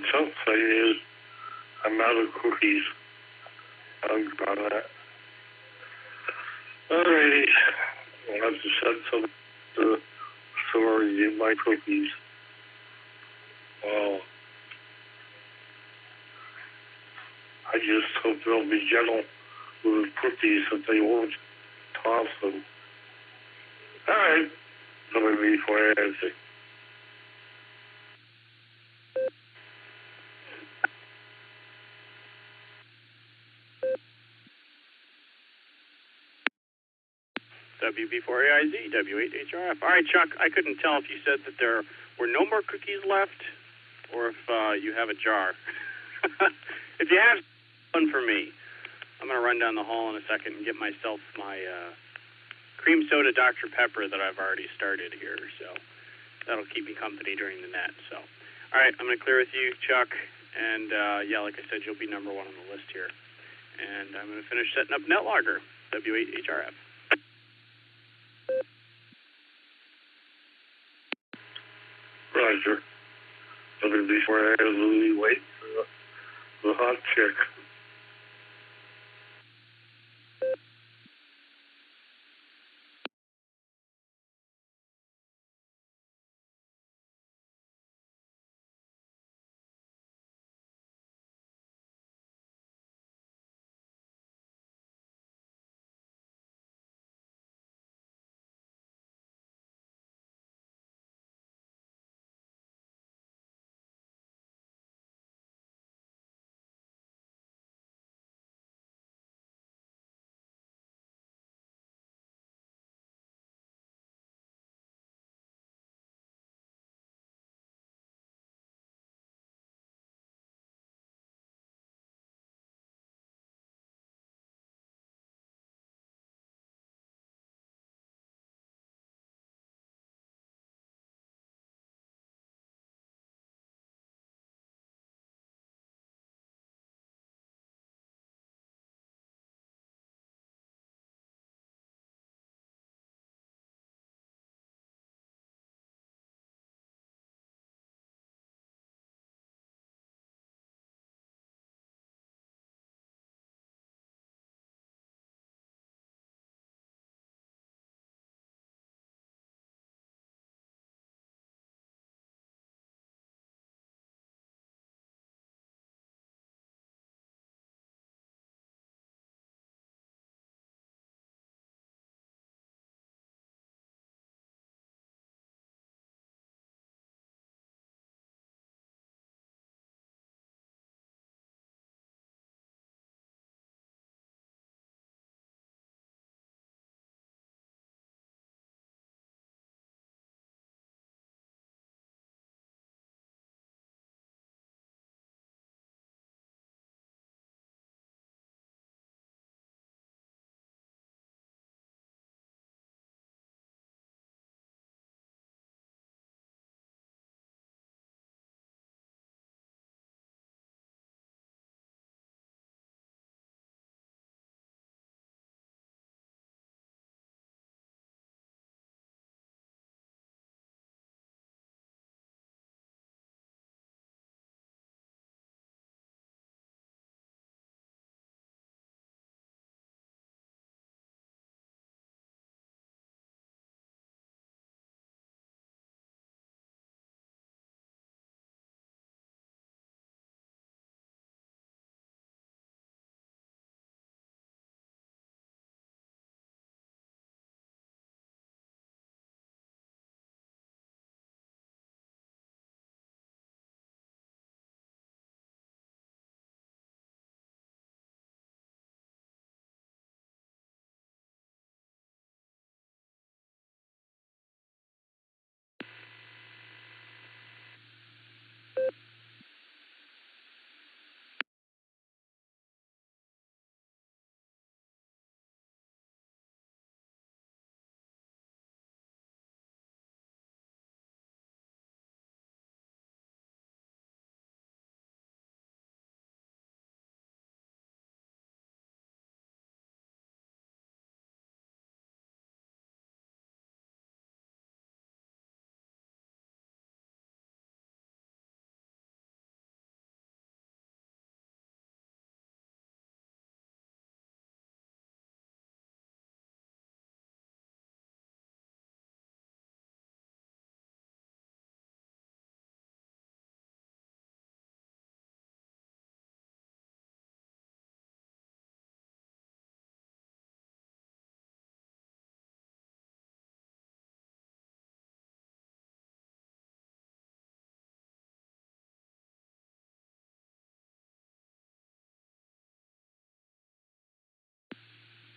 the tough thing is I'm out of cookies. I'm about that. Alrighty. I'll have to send some to the store and get my cookies. Well, I just hope they'll be gentle with the cookies that they won't toss them. Alright. Let me before I answer. WB4AIZ, W8HRF. All right, Chuck, I couldn't tell if you said that there were no more cookies left or if you have a jar. If you have one for me, I'm going to run down the hall in a second and get myself my cream soda Dr. Pepper that I've already started here. So that'll keep me company during the net. So, all right, I'm going to clear with you, Chuck. And, yeah, like I said, you'll be #1 on the list here. And I'm going to finish setting up NetLogger, W8HRF. Roger. Let me before I wait for the hot chick.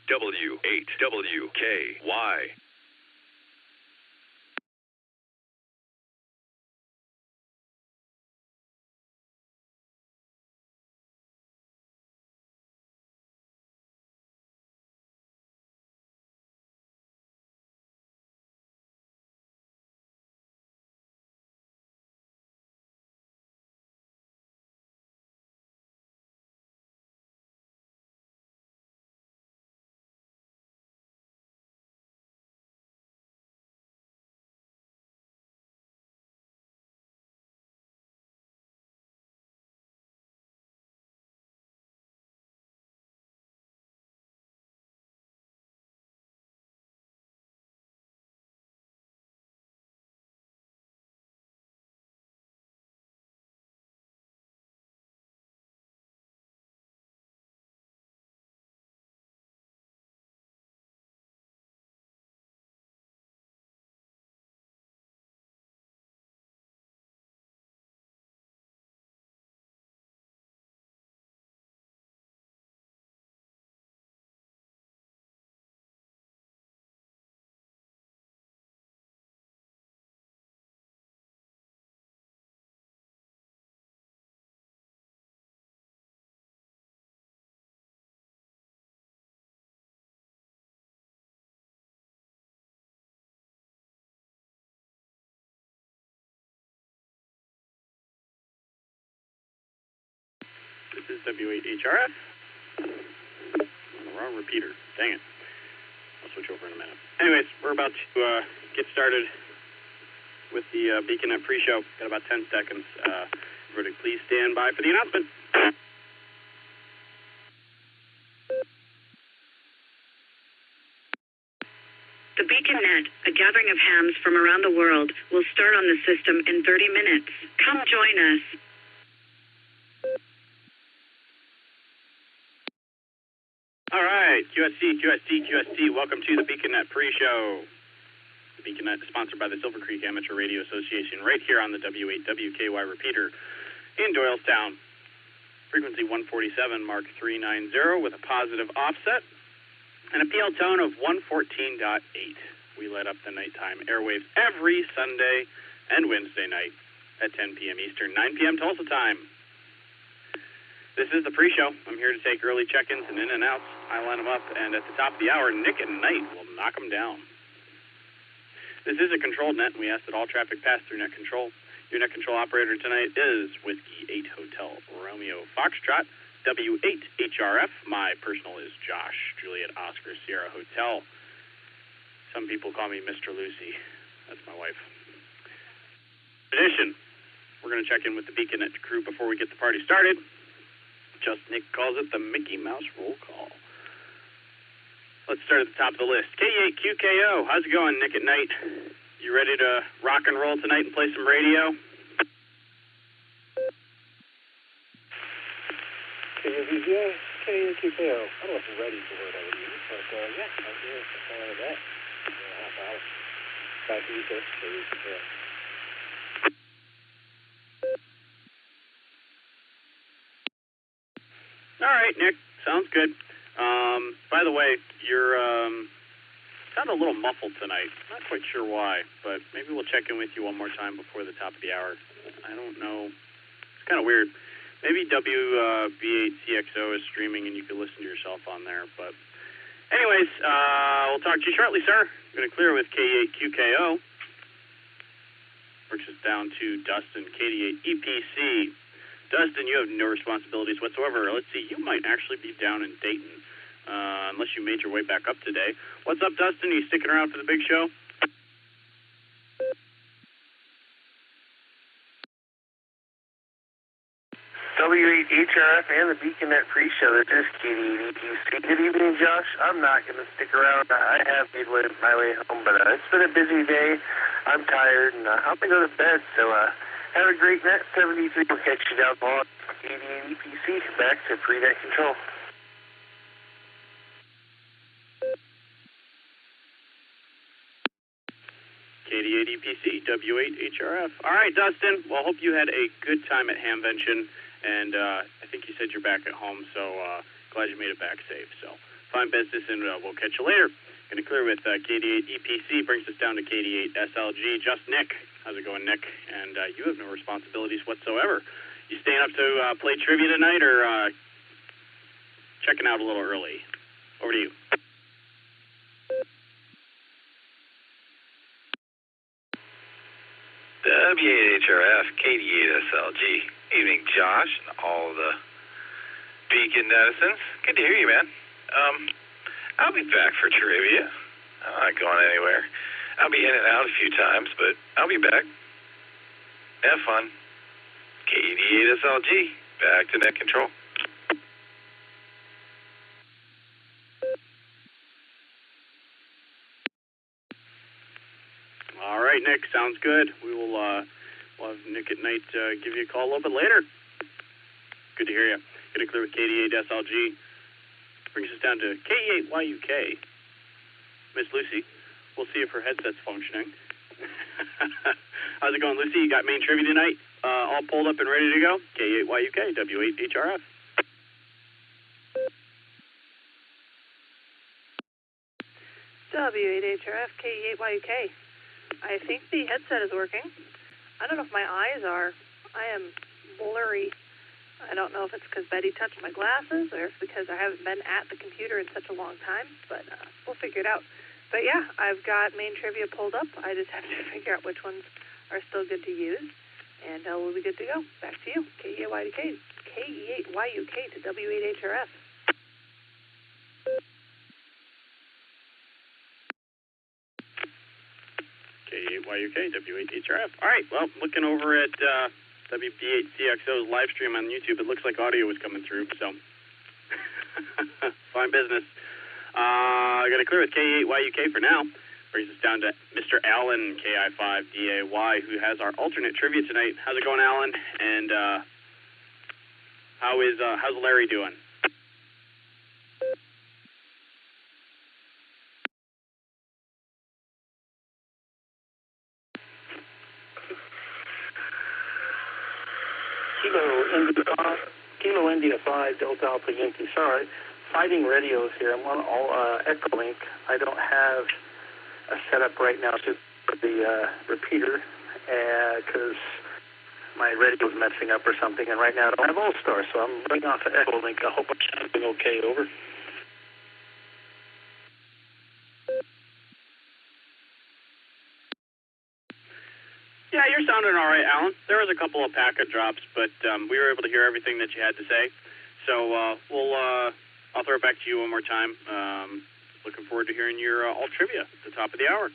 W8WKY. This is W8HRF. Wrong repeater. Dang it. I'll switch over in a minute. Anyways, we're about to get started with the Beaconnet pre-show. Got about 10 seconds. Everybody, please stand by for the announcement. The Beaconnet, a gathering of hams from around the world, will start on the system in 30 minutes. Come join us. All right, QST, welcome to the Beaconnet pre-show. The Beaconnet is sponsored by the Silvercreek Amateur Radio Association right here on the W8WKY repeater in Doylestown. Frequency 147, Mark 390 with a positive offset and a PL tone of 114.8. We light up the nighttime airwaves every Sunday and Wednesday night at 10 p.m. Eastern, 9 p.m. Tulsa time. This is the pre-show. I'm here to take early check-ins and in and outs. I line them up, and at the top of the hour, Nick and Nite will knock them down. This is a controlled net, and we ask that all traffic pass through net control. Your net control operator tonight is Whiskey 8 Hotel Romeo Foxtrot, W8HRF. My personal is Josh, Juliet Oscar Sierra Hotel. Some people call me Mr. Lucy. That's my wife. Tradition. We're going to check in with the Beaconnet crew before we get the party started. Just Nick calls it the Mickey Mouse roll call. Let's start at the top of the list. K8QKO. How's it going, Nick at Night? You ready to rock and roll tonight and play some radio? K8QKO. I don't know if ready is the word I would use, but yeah, I'm here for something like that. Half hour. Back to you, K8QKO. All right, Nick. Sounds good. By the way, you're sound a little muffled tonight. Not quite sure why, but maybe we'll check in with you one more time before the top of the hour. I don't know. It's kind of weird. Maybe WB8CXO is streaming and you can listen to yourself on there. But anyways, we'll talk to you shortly, sir. I'm going to clear with K8QKO. Which is down to Dustin, KD8EPC. Dustin, you have no responsibilities whatsoever. Let's see, you might actually be down in Dayton, unless you made your way back up today. What's up, Dustin? Are you sticking around for the big show? W8HRF and the Beaconnet pre-show. This is KD8EPC. Good evening, Josh. I'm not going to stick around. I have made my way home, but it's been a busy day. I'm tired, and I'm going to go to bed, so have a great net. 73 will catch you down below. KD8EPC, back to pre-net control. KD8EPC, W8HRF. All right, Dustin. Well, hope you had a good time at Hamvention, and I think you said you're back at home, so glad you made it back safe. So Fine business, and we'll catch you later. Going to clear with KD8 EPC, brings us down to KD8 SLG. Just Nick. How's it going, Nick? And you have no responsibilities whatsoever. You staying up to play trivia tonight, or checking out a little early? Over to you. W8HRF, KD8SLG. Evening, Josh, and all the Beacon netizens. Good to hear you, man. I'll be back for trivia. I'm not going anywhere. I'll be in and out a few times, but I'll be back. Have fun. KD8SLG, back to net control. All right, Nick, sounds good. We'll have Nick at night give you a call a little bit later. Good to hear you. Getting clear with KD8 SLG. Brings us down to KE8YUK. Miss Lucy. We'll see if her headset's functioning. How's it going, Lucy? You got main trivia tonight? All pulled up and ready to go? KE8YUK, W8HRF. W8HRF, KE8YUK. I think the headset is working. I don't know if my eyes are. I am blurry. I don't know if it's because Betty touched my glasses or if it's because I haven't been at the computer in such a long time, but we'll figure it out. But yeah, I've got main trivia pulled up. I just have to figure out which ones are still good to use, and we'll be good to go. Back to you, KE8YUK to W8HRF. KE8YUK, W8HRF. All right, well, looking over at WP8CXO's live stream on YouTube, it looks like audio was coming through, so fine business. I got to clear with KE8YUK for now. Brings us down to Mr. Allen, KI5DAY, who has our alternate trivia tonight. How's it going, Allen? And how's Larry doing? Kilo India 5, Delta Alpha Yankee. Sorry, Fighting Radios here. I'm on all EchoLink. I don't have a setup right now to the repeater because my radio's messing up or something, and right now I don't have Allstar, so I'm running off of EchoLink. I hope I'm sounding okay. Over. Yeah, you're sounding all right, Alan. There was a couple of packet drops, but we were able to hear everything that you had to say. So I'll throw it back to you one more time. Looking forward to hearing your alt trivia at the top of the hour.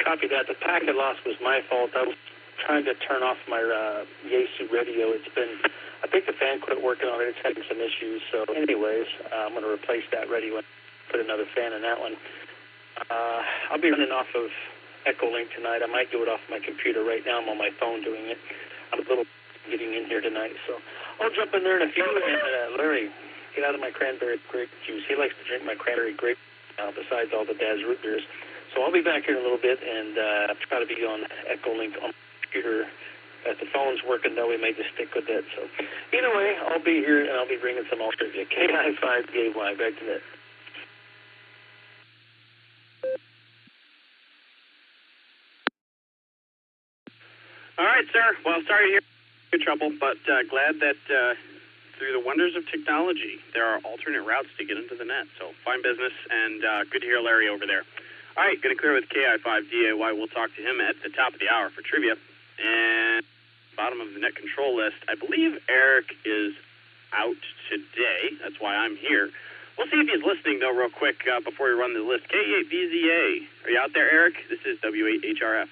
Copy that. The packet loss was my fault. I was trying to turn off my Yaesu radio. I think the fan quit working on it. It's having some issues. So anyways, I'm going to replace that radio and put another fan in that one. I'll be running off of EchoLink tonight. I might do it off my computer. Right now I'm on my phone doing it. I'm a little getting in here tonight, so I'll jump in there in a few. And Larry, get out of my cranberry grape juice. He likes to drink my cranberry grape besides all the Daz root beers. So I'll be back here in a little bit and try to be on EchoLink on my computer. If the phone's working, though, we may just stick with it. So either way, I'll be here and I'll be bringing some all trivia. KI5DAY, back to that. All right, sir. Well, sorry to hear your trouble, but glad that through the wonders of technology, there are alternate routes to get into the net. So fine business, and good to hear Larry over there. All right, going to clear with KI5DAY. We'll talk to him at the top of the hour for trivia. And bottom of the net control list, I believe Eric is out today. That's why I'm here. We'll see if he's listening, though, real quick before we run the list. K8VZA. Are you out there, Eric? This is W8HRF.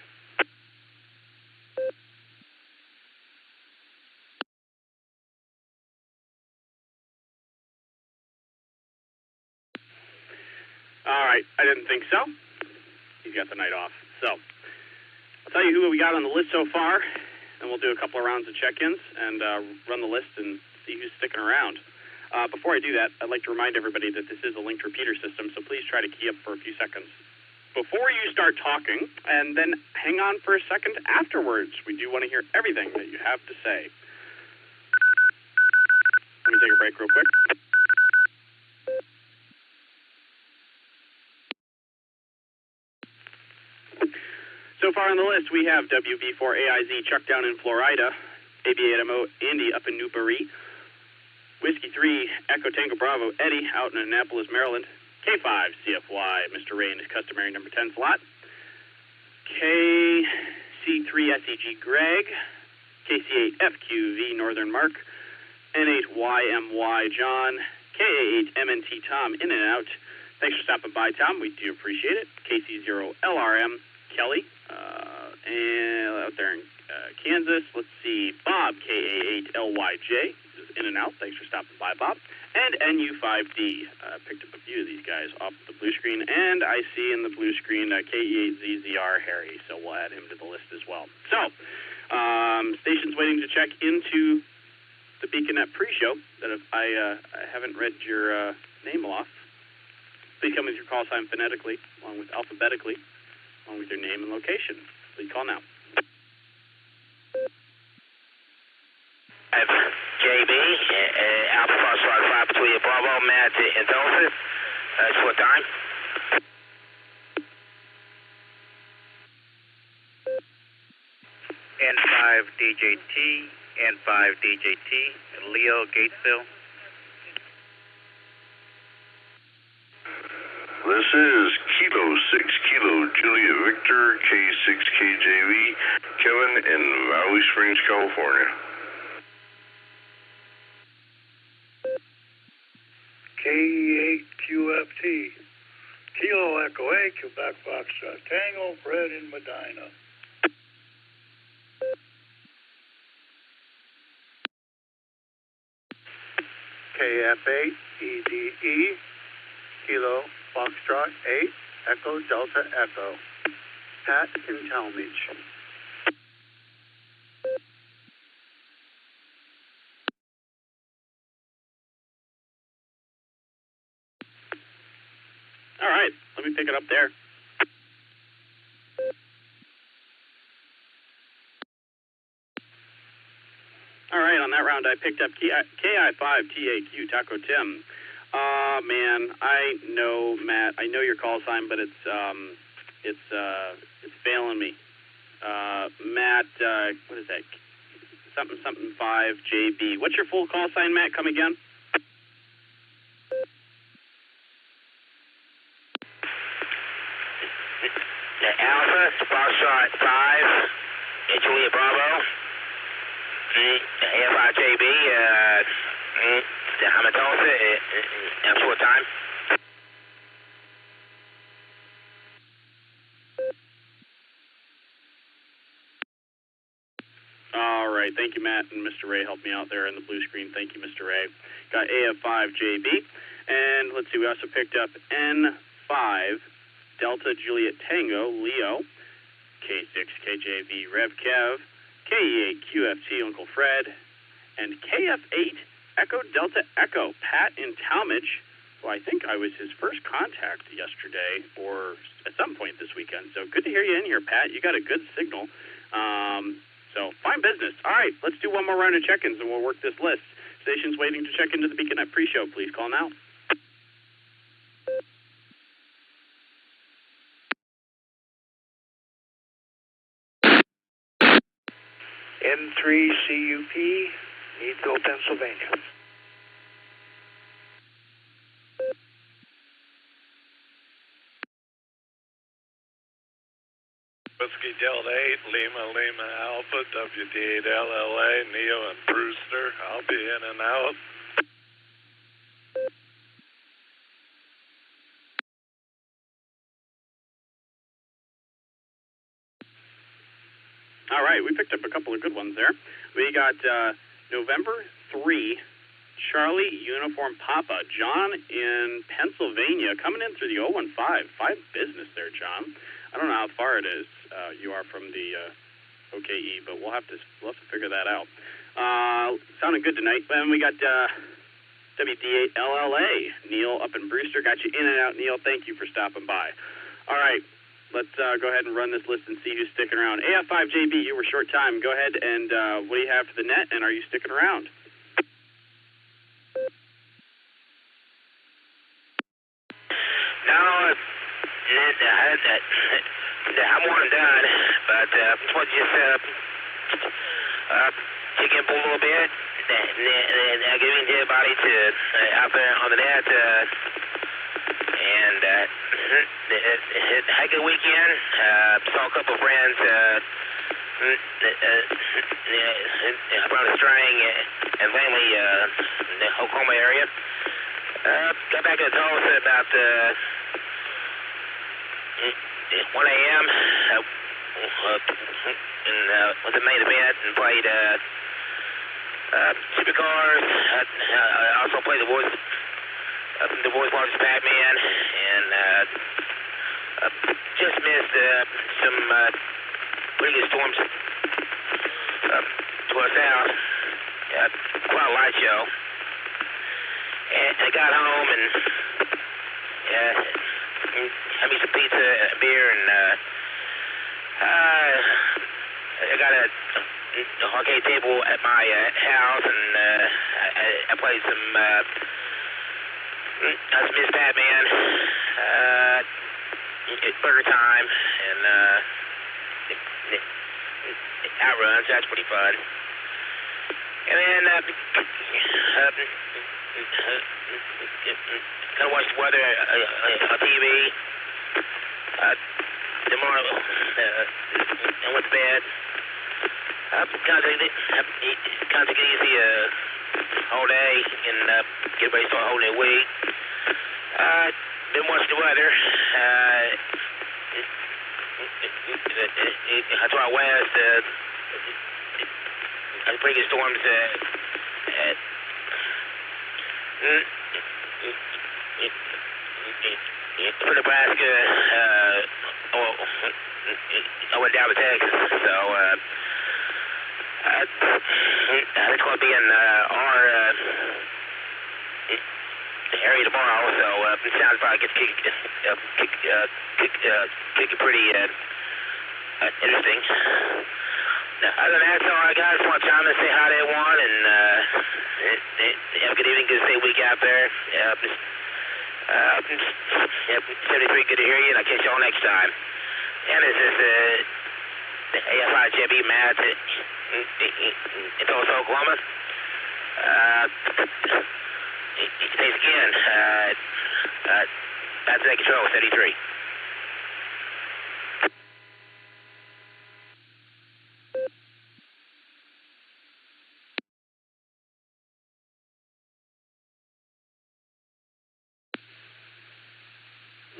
All right, I didn't think so. He's got the night off. So I'll tell you who we got on the list so far, and we'll do a couple of rounds of check-ins and run the list and see who's sticking around. Before I do that, I'd like to remind everybody that this is a linked repeater system, so please try to key up for a few seconds before you start talking, and then hang on for a second afterwards. We do want to hear everything that you have to say. Let me take a break real quick. So far on the list, we have WV4AIZ Chuck down in Florida, AB8MO Andy up in Newbury, Whiskey 3 Echo Tango Bravo Eddie out in Annapolis, Maryland, K5 CFY Mr. Ray in his customary number 10 slot, KC3 SEG Greg, KC8 FQV Northern Mark, N8 YMY John, KA8 MNT Tom in and out. Thanks for stopping by, Tom. We do appreciate it. KC0 LRM Kelly, and out there in Kansas. Let's see, Bob, KA8LYJ, is in and out. Thanks for stopping by, Bob. And NU5D, picked up a few of these guys off the blue screen. And I see in the blue screen KE8ZZR Harry, so we'll add him to the list as well. So, stations waiting to check into the BeaconNet pre-show. That if I haven't read your name off, please come with your call sign phonetically, along with alphabetically, along with your name and location. Please call now. JB, Alpha Foxtrot 5 between Bravo, Matt, entonces, that's what time? N5 DJT, N5 DJT, Leo Gatesville. This is Kilo 6 Kilo Julia Victor K6 KJV Kevin in Valley Springs, California. KE8 QFT Kilo Echo 8 Quebec Foxtrot Tango Fred in Medina. KF8 EDE Kilo Foxtrot 8 Echo Delta Echo Pat in Talmadge. All right, let me pick it up there. All right, on that round, I picked up KI5TAQ Taco Tim. Man, I know, Matt. I know your call sign, but it's failing me. Matt, what is that? Something 5 JB. What's your full call sign, Matt? Come again? Alpha Foxtrot 5, Julia Bravo, AFI-JB, Hamilton, at what time? All right, thank you, Matt, and Mr. Ray helped me out there in the blue screen. Thank you, Mr. Ray. Got AF5JB, and let's see, we also picked up N5 Delta Juliet Tango Leo, K6 KJV Rev Kev, KE8 QFT Uncle Fred, and KF8 Echo Delta Echo Pat in Talmadge, who I think I was his first contact yesterday or at some point this weekend. So good to hear you in here, Pat. You got a good signal. So fine business. All right, let's do one more round of check-ins and we'll work this list. Stations waiting to check into the BeaconNet pre-show. Please call now. N3 CUP, Needville, Pennsylvania. Whiskey Delta 8, Lima Alpha, WD8 LLA, Neo and Brewster. I'll be in and out. All right, we picked up a couple of good ones there. We got November 3, Charlie Uniform Papa, John in Pennsylvania, coming in through the 015. 5 business there, John. I don't know how far it is you are from the OKE, but we'll have to figure that out. Sounding good tonight. And we got WD8 LLA, Neil up in Brewster. Got you in and out, Neil. Thank you for stopping by. All right. Let's go ahead and run this list and see who's sticking around. AF5JB, you were short time. Go ahead and what do you have for the net, and are you sticking around? I'm more than done, but just want to check in for a little bit, and give into everybody to out there on the net, and had a good weekend. Saw a couple of friends around the String and Langley, the Oklahoma area. Got back to Tulsa about 1 a.m. And was the main event and played Supercars. I also played the world's largest Pac-Man, and just missed some pretty good storms to our south. Quite a light show. And I got home and had me some pizza and a beer, and I got a arcade table at my house, and I played some Miss Batman, Burger Time, and Outruns. That's pretty fun. And then kind of watched the weather on TV. Tomorrow, I went to bed. Kind of take it easy all day and get ready to start a whole new week. Been watching the weather. I drive west. Had pretty good storms for Nebraska. I went down to Texas, so it's going to be in our area tomorrow. So it sounds like it's kick pretty interesting. Other than that, so I guys want to chime in and say hi to everyone, and have a good evening, good to stay week out there. 73, good to hear you, and I'll catch you all next time. And this is AFI Chevy Matt in Tulsa, Oklahoma. Thanks again. That's Take Control, 73.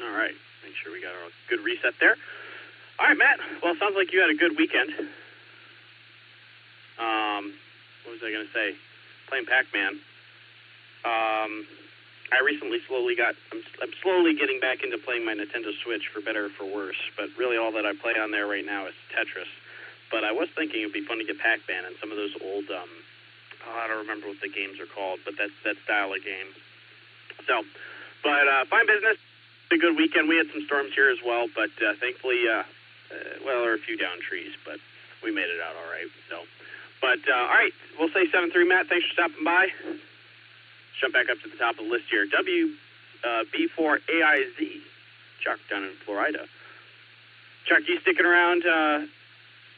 All right. Make sure we got a good reset there. All right, Matt. Well, it sounds like you had a good weekend. What was I going to say? Playing Pac-Man. I recently I'm slowly getting back into playing my Nintendo Switch, for better or for worse. But really all that I play on there right now is Tetris. But I was thinking it would be fun to get Pac-Man and some of those old, I don't remember what the games are called, but that style of game. So, but fine business. A good weekend. We had some storms here as well, but thankfully, well, there were a few down trees, but we made it out all right. So, but all right, we'll say 7-3, Matt. Thanks for stopping by. Jump back up to the top of the list here. WB4AIZ, Chuck down in Florida. Chuck, you sticking around?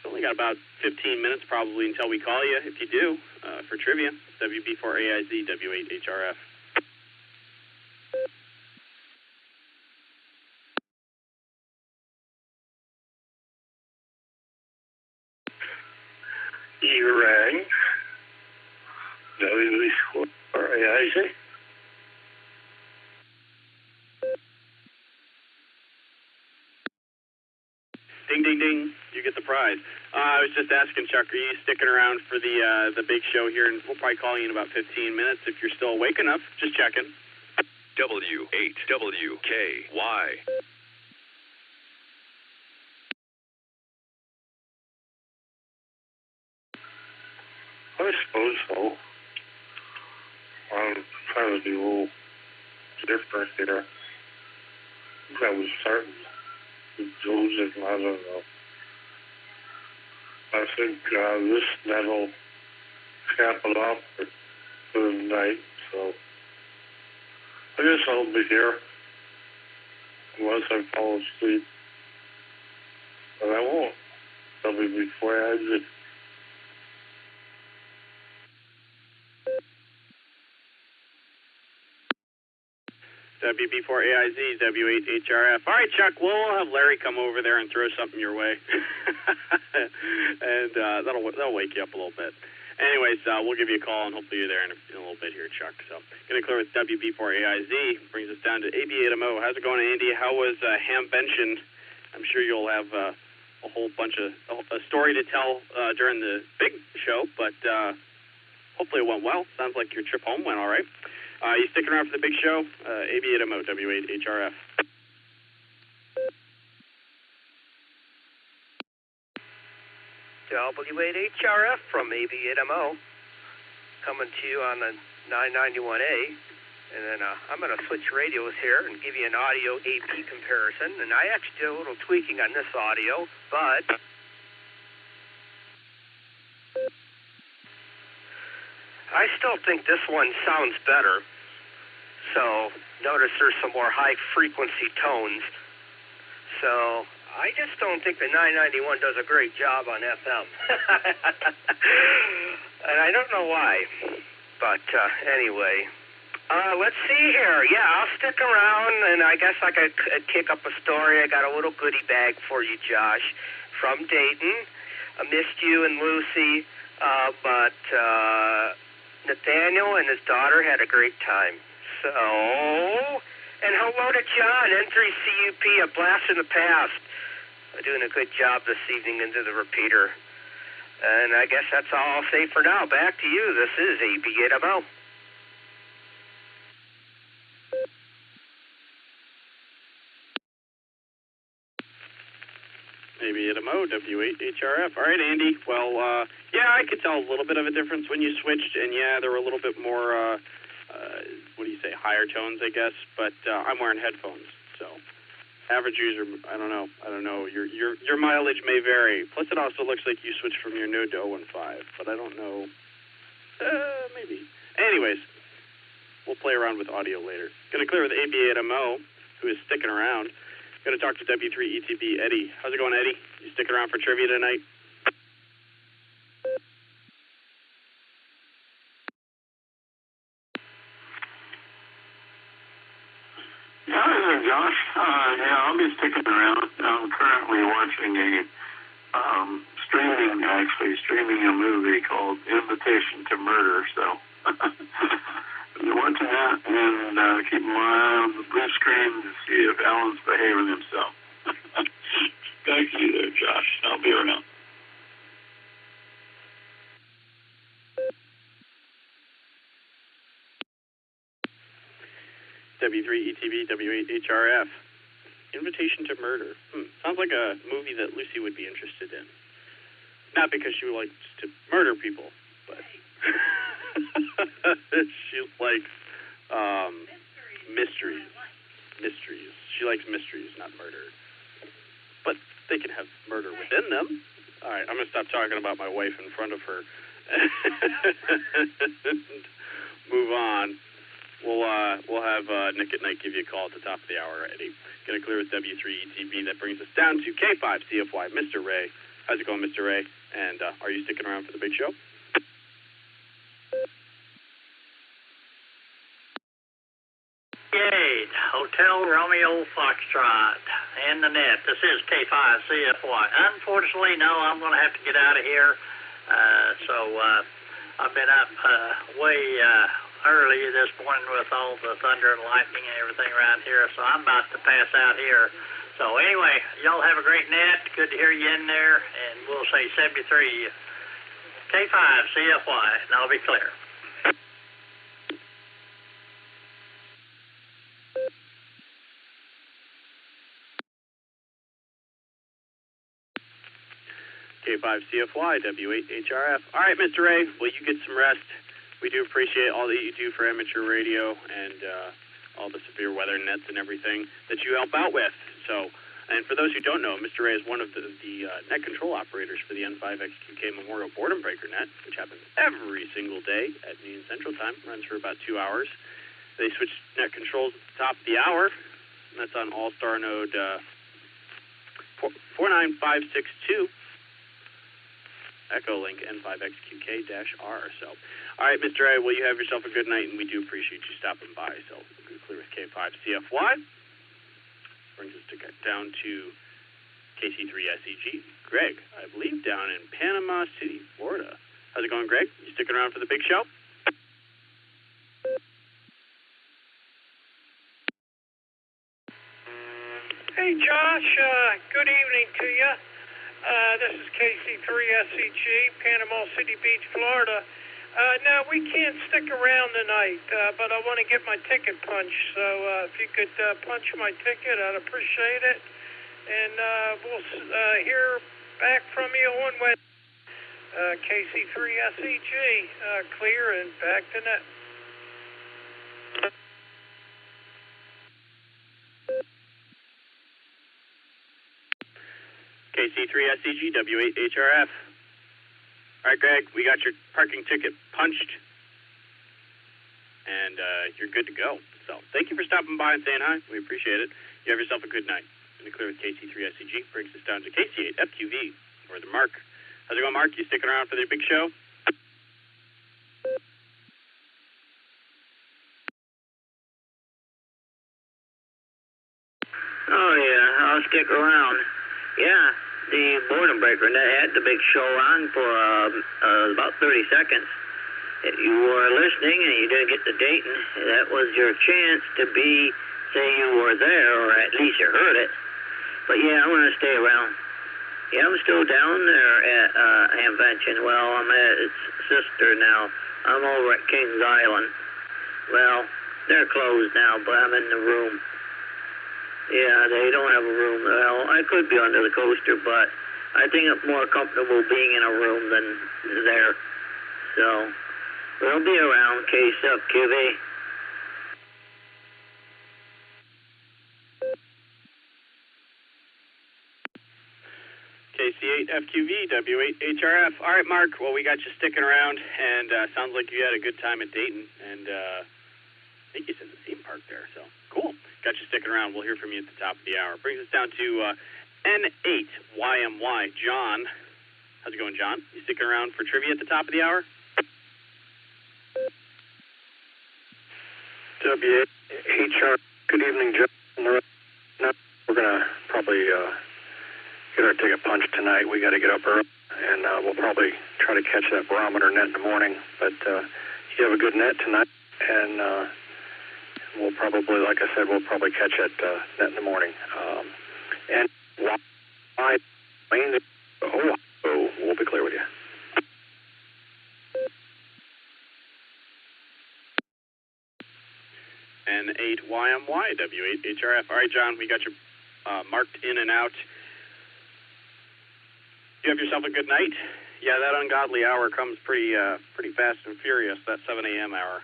Only got about 15 minutes probably until we call you. If you do, for trivia, WB4AIZ, W8HRF. You rang. WB4AIZ. Ding, ding, ding. You get the prize. I was just asking, Chuck, are you sticking around for the big show here? And we'll probably call you in about 15 minutes if you're still awake enough. Just checking. W8WKY. I suppose so. I'm trying to do a little different here. I was starting to doze it, I don't know. I think that'll cap it off for the night, so I guess I'll be here. unless I fall asleep. But I won't. That'll be before I exit. WB4AIZ, W8HRF. All right, Chuck, we'll have Larry come over there and throw something your way. And that'll wake you up a little bit. Anyways, we'll give you a call, and hopefully you're there in a little bit here, Chuck. So, going to clear with WB4AIZ. Brings us down to AB8MO. How's it going, Andy? How was Hamvention? I'm sure you'll have a whole bunch of a story to tell during the big show, but hopefully it went well. Sounds like your trip home went all right. You sticking around for the big show? AB8MO, W8HRF. W8HRF from AB8MO, coming to you on the 991A, and then I'm going to switch radios here and give you an audio AP comparison, and I actually did a little tweaking on this audio, but I still think this one sounds better. So notice there's some more high-frequency tones. So I just don't think the 991 does a great job on FM. And I don't know why. But anyway, let's see here. Yeah, I'll stick around, and I guess I could kick up a story. I got a little goodie bag for you, Josh, from Dayton. I missed you and Lucy, but Nathaniel and his daughter had a great time. So, and hello to John, N3CUP, a blast in the past. Doing a good job this evening into the repeater. And I guess that's all I'll say for now. Back to you. This is AB8MO. AB8MO, W8HRF. All right, Andy. Well, yeah, I could tell a little bit of a difference when you switched, and yeah, there were a little bit more, what do you say, higher tones, I guess, but I'm wearing headphones, so average user, I don't know. Your mileage may vary. Plus, it also looks like you switched from your Node to 015, but I don't know. Maybe. Anyways, we'll play around with audio later. Going to clear with AB8MO, who is sticking around. Going to talk to W3ETB, Eddie. How's it going, Eddie? You sticking around for trivia tonight? Yeah, Josh. Yeah, I'll be sticking around. I'm currently watching streaming a movie called Invitation to Murder, so I'm watching that and keeping my eye on the blue screen to see if Alan's behaving himself. Thank you there, Josh. I'll be around. W3ETB, W8HRF. Invitation to Murder. Sounds like a movie that Lucy would be interested in. Not because she likes to murder people, but she likes mysteries. Mysteries. She likes mysteries, not murder. But they can have murder within them. All right, I'm going to stop talking about my wife in front of her and move on. We'll have Nick at Night give you a call at the top of the hour, Eddie. Going to clear with W3ETB. That brings us down to K5CFY, Mr. Ray. How's it going, Mr. Ray? And are you sticking around for the big show? Gate, Hotel Romeo Foxtrot, and the net. This is K5CFY. Unfortunately, no, I'm going to have to get out of here. I've been up way early this morning with all the thunder and lightning and everything around here, so I'm about to pass out here. So anyway, y'all have a great net. Good to hear you in there, and we'll say 73 K5CFY, and I'll be clear. K5CFY, W8HRF. All right, Mr. Ray, will you get some rest? We do appreciate all that you do for amateur radio and all the severe weather nets and everything that you help out with. So, and for those who don't know, Mr. Ray is one of the net control operators for the N5XQK Memorial Boredom Breaker net, which happens every single day at noon Central Time. Runs for about 2 hours. They switch net controls at the top of the hour. and that's on Allstar Node 49562. EchoLink N5XQK-R. So, all right, Mr. A, well, you have yourself a good night, and we do appreciate you stopping by. So, we're clear with K5CFY. Brings us down to KC3SEG. Greg, I believe down in Panama City, Florida. How's it going, Greg? You sticking around for the big show? Hey, Josh. Good evening to you. This is KC3SEG, Panama City Beach, Florida. Now, we can't stick around tonight, but I want to get my ticket punched. So if you could punch my ticket, I'd appreciate it. And we'll hear back from you on Wednesday. KC3SEG, clear and back to net. KC3SEG, W8HRF. All right, Greg, we got your parking ticket punched, and you're good to go. So thank you for stopping by and saying hi. We appreciate it. You have yourself a good night. In the clear with KC3SEG brings us down to KC8FQV, or the Mark. How's it going, Mark? You sticking around for the big show? Oh, yeah, I'll stick around. Yeah, the boredom breaker, and that had the big show on for about 30 seconds. If you were listening and you didn't get the date, that was your chance to say you were there, or at least you heard it. But yeah, I'm going to stay around. Yeah, I'm still down there at Hamvention. Well, I'm at its sister now. I'm over at Kings Island. Well, they're closed now, but I'm in the room. Yeah, they don't have a room. Well, I could be under the coaster, but I think I'm more comfortable being in a room than there. So, we'll be around. Case up, QV. KC8FQV, W8HRF. All right, Mark. Well, we got you sticking around, and sounds like you had a good time at Dayton. And I think you said the theme park there, so cool. Got you sticking around. We'll hear from you at the top of the hour. Brings us down to N8YMY. John. How's it going, John? You sticking around for trivia at the top of the hour? W8HR. Good evening, John. We're going to probably get our ticket punched tonight. We got to get up early, and we'll probably try to catch that barometer net in the morning. But you have a good net tonight, and we'll probably, like I said, we'll probably catch that net in the morning. And why? We'll be clear with you. N8YMY, W8HRF. All right, John, we got you marked in and out. You have yourself a good night. Yeah, that ungodly hour comes pretty fast and furious, that 7 a.m. hour.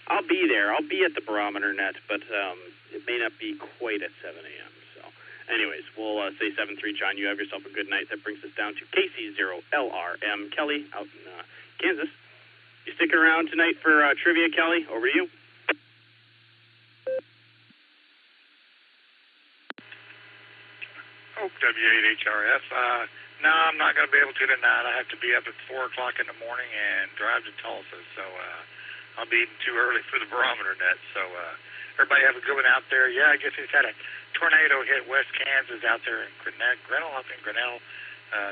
I'll be there. I'll be at the barometer net, but it may not be quite at 7 a.m. So, anyways, we'll say 7-3, John. You have yourself a good night. That brings us down to KC0LRM. Kelly out in Kansas. You sticking around tonight for trivia, Kelly? Over to you. Oh, W8HRF. No, I'm not going to be able to tonight. I have to be up at 4 o'clock in the morning and drive to Tulsa, so I'll be eating too early for the barometer net. So everybody have a good one out there. Yeah, I guess it's had a tornado hit West Kansas out there in Grinnell, up in Grinnell,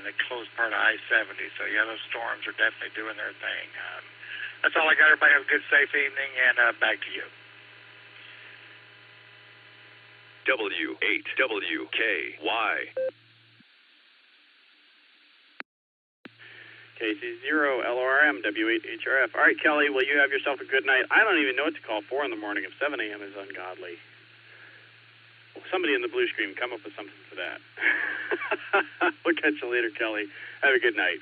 the closed part of I-70. So, yeah, those storms are definitely doing their thing. That's all I got. Everybody have a good, safe evening, and back to you. W8WKY. KC0LRM, W8HRF. All right, Kelly, well, you have yourself a good night. I don't even know what to call 4 in the morning if 7 a.m. is ungodly. Well, somebody in the blue screen, come up with something for that. We'll catch you later, Kelly. Have a good night.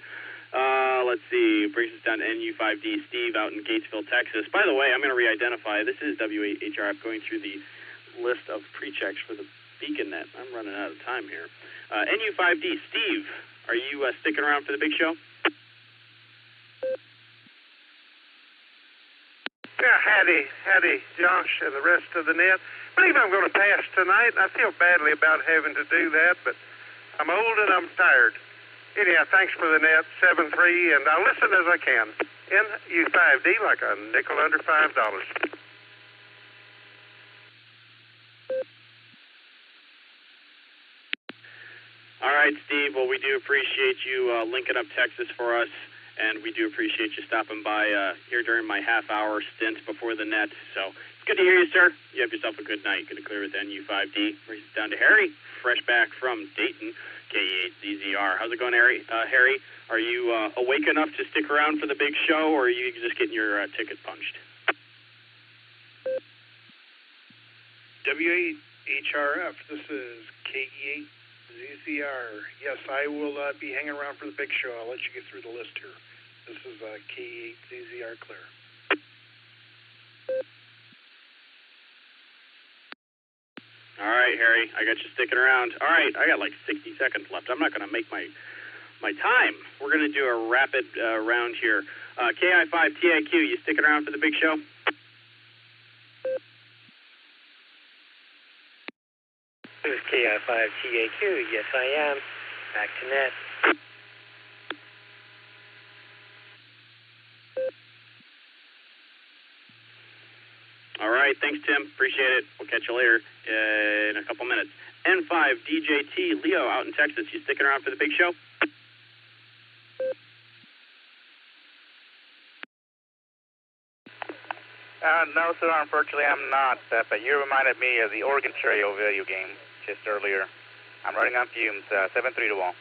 Let's see. Brings us down to NU5D. Steve out in Gatesville, Texas. By the way, I'm going to re-identify. This is W8HRF going through the list of pre-checks for the beacon net. I'm running out of time here. NU5D. Steve, are you sticking around for the big show? Yeah, howdy, Josh and the rest of the net. I believe I'm going to pass tonight, and I feel badly about having to do that, but I'm old and I'm tired. Anyhow, thanks for the net, 7-3, and I'll listen as I can. NU5D like a nickel under $5. All right, Steve. Well, we do appreciate you linking up Texas for us, and we do appreciate you stopping by here during my half-hour stint before the net. So it's good to hear you, sir. You have yourself a good night. Good to clear with NU5D. We're down to Harry, fresh back from Dayton, KE8ZZR. How's it going, Harry? Harry, are you awake enough to stick around for the big show, or are you just getting your ticket punched? W8HRF, this is KE8ZZR. Yes, I will be hanging around for the big show. I'll let you get through the list here. This is KE8ZZR clear. All right, Harry, I got you sticking around. All right, I got like 60 seconds left. I'm not going to make my time. We're going to do a rapid round here. KI5TIQ, you sticking around for the big show? This is KI5TAQ. Yes, I am. Back to net. All right, thanks, Tim. Appreciate it. We'll catch you later in a couple minutes. N5DJT, Leo out in Texas. You sticking around for the big show? No, sir, unfortunately I'm not. But you reminded me of the Oregon Trail video game just earlier. I'm running on fumes, 7-3 to 1.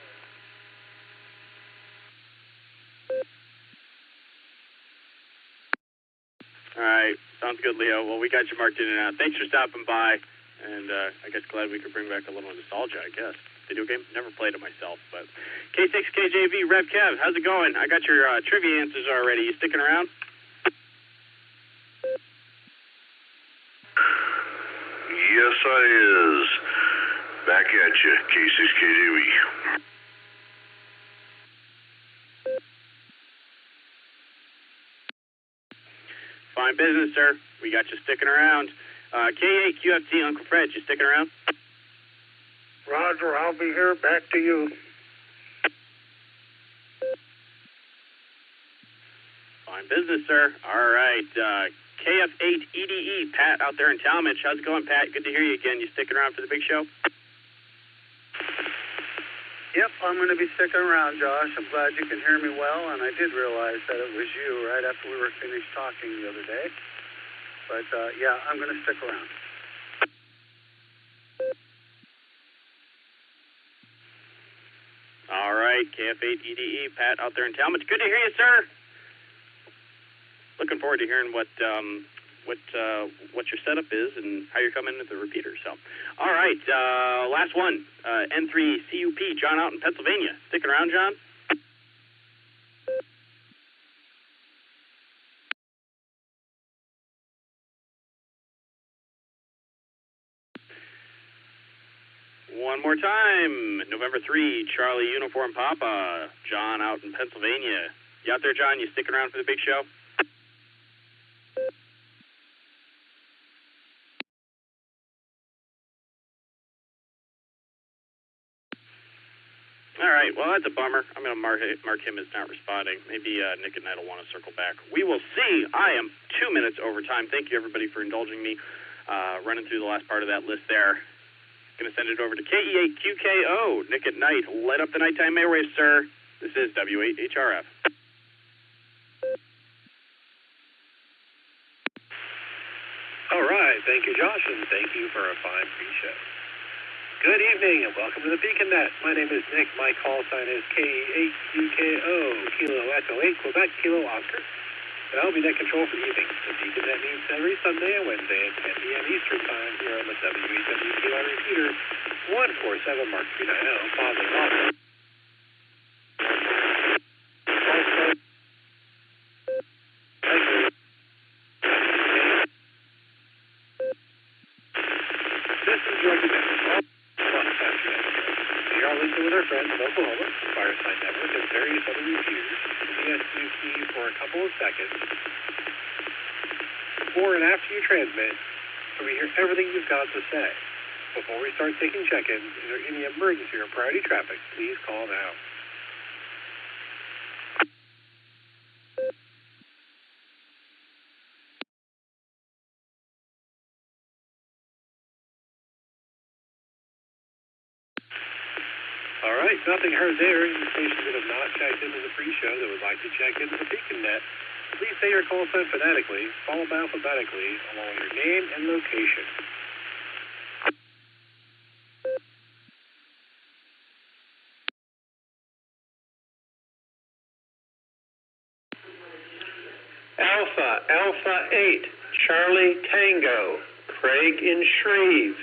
All right, sounds good, Leo. Well, we got you marked in and out. Thanks for stopping by, and I guess glad we could bring back a little nostalgia, I guess. Video game? Never played it myself, but... K6KJV, Rev Kev, how's it going? I got your trivia answers already. You sticking around? Yes, I is. Back at you, K6KJV. Fine business, sir. We got you sticking around. K8QFT, Uncle Fred, you sticking around? Roger, I'll be here. Back to you. Fine business, sir. All right. KF8EDE, Pat out there in Talmadge. How's it going, Pat? Good to hear you again. You sticking around for the big show? Yep, I'm going to be sticking around, Josh. I'm glad you can hear me well, and I did realize that it was you right after we were finished talking the other day. But, yeah, I'm going to stick around. All right, KF8EDE, Pat out there in Talmadge. Good to hear you, sir. Looking forward to hearing what your setup is and how you're coming into the repeater. So, all right, last one, N3CUP, John out in Pennsylvania. Sticking around, John? One more time, November 3, Charlie Uniform Papa, John out in Pennsylvania. You out there, John? You sticking around for the big show? All right, well, that's a bummer. I'm going to mark him as not responding. Maybe Nick and Nite will want to circle back. We will see. I am 2 minutes over time. Thank you, everybody, for indulging me running through the last part of that list there. Going to send it over to KE8QKO, Nick at Nite. Light up the nighttime airwaves, sir. This is W8HRF. All right, thank you, Josh, and thank you for a fine pre-show. Good evening, and welcome to the Beacon Net. My name is Nick. My call sign is KE8QKO, Kilo Echo 8, Quebec, Kilo Oscar. And I'll be net control for the evening. The Beacon Net meets every Sunday and Wednesday at 10 p.m. Eastern Time here on the WHWKI repeater, 147 Mark 390, Mosley, Mosley. This is your we are listening with our friends in Oklahoma, Fireside Network, and various other repeaters. We ask you for a couple of seconds before and after you transmit, so we hear everything you've got to say. Before we start taking check-ins, is there any emergency or priority traffic? Please call now. All right, nothing heard there. Any stations that have not checked into the pre-show that would like to check into the BeaconNet, please say your call sign phonetically, followed alphabetically, along with your name and location. Alpha 8, Charlie Tango, Craig in Shreve.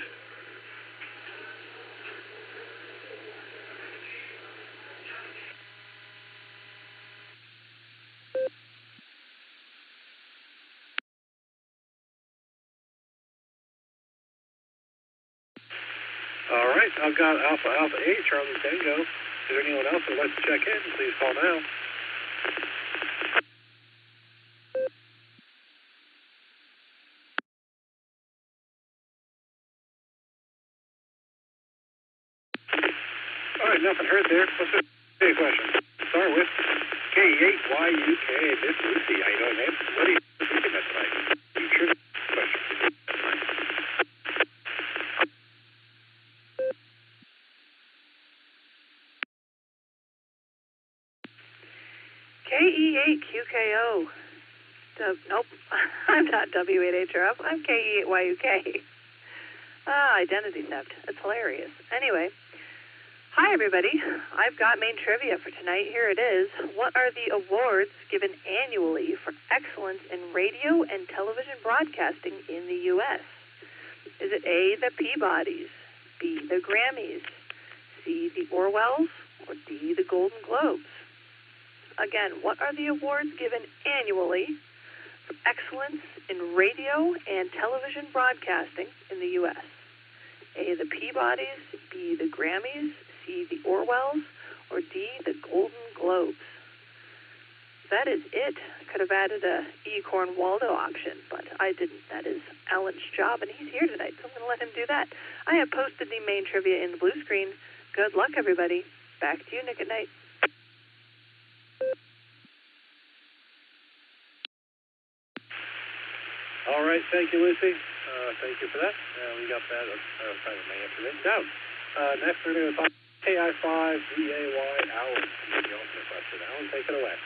All right, I've got Alpha 8, Charlie Tango. Is there anyone else that would like to check in? Please call now. All right, nothing heard there. What's the question? Start with K8YUK. Miss Lucy, how you doing, man? What are you thinking that tonight? You sure? Question. KE8QKO. Nope, I'm not W8HRF. I'm KE8YUK. Identity theft. That's hilarious. Anyway, hi everybody. I've got main trivia for tonight. Here it is. What are the awards given annually for excellence in radio and television broadcasting in the U.S.? Is it A, the Peabodys, B, the Grammys, C, the Orwells, or D, the Golden Globes? Again, what are the awards given annually for excellence in radio and television broadcasting in the U.S.? A, the Peabodys, B, the Grammys, C, the Orwells, or D, the Golden Globes? That is it. I could have added a E. Cornwaldo auction, but I didn't. That is Alan's job, and he's here tonight, so I'm going to let him do that. I have posted the main trivia in the blue screen. Good luck, everybody. Back to you, Nick at Night. All right, thank you, Lucy. Thank you for that. We got that. Kind of may have written down. Next, we're going to talk KI5VAY Alan. The ultimate question. Alan, take it away.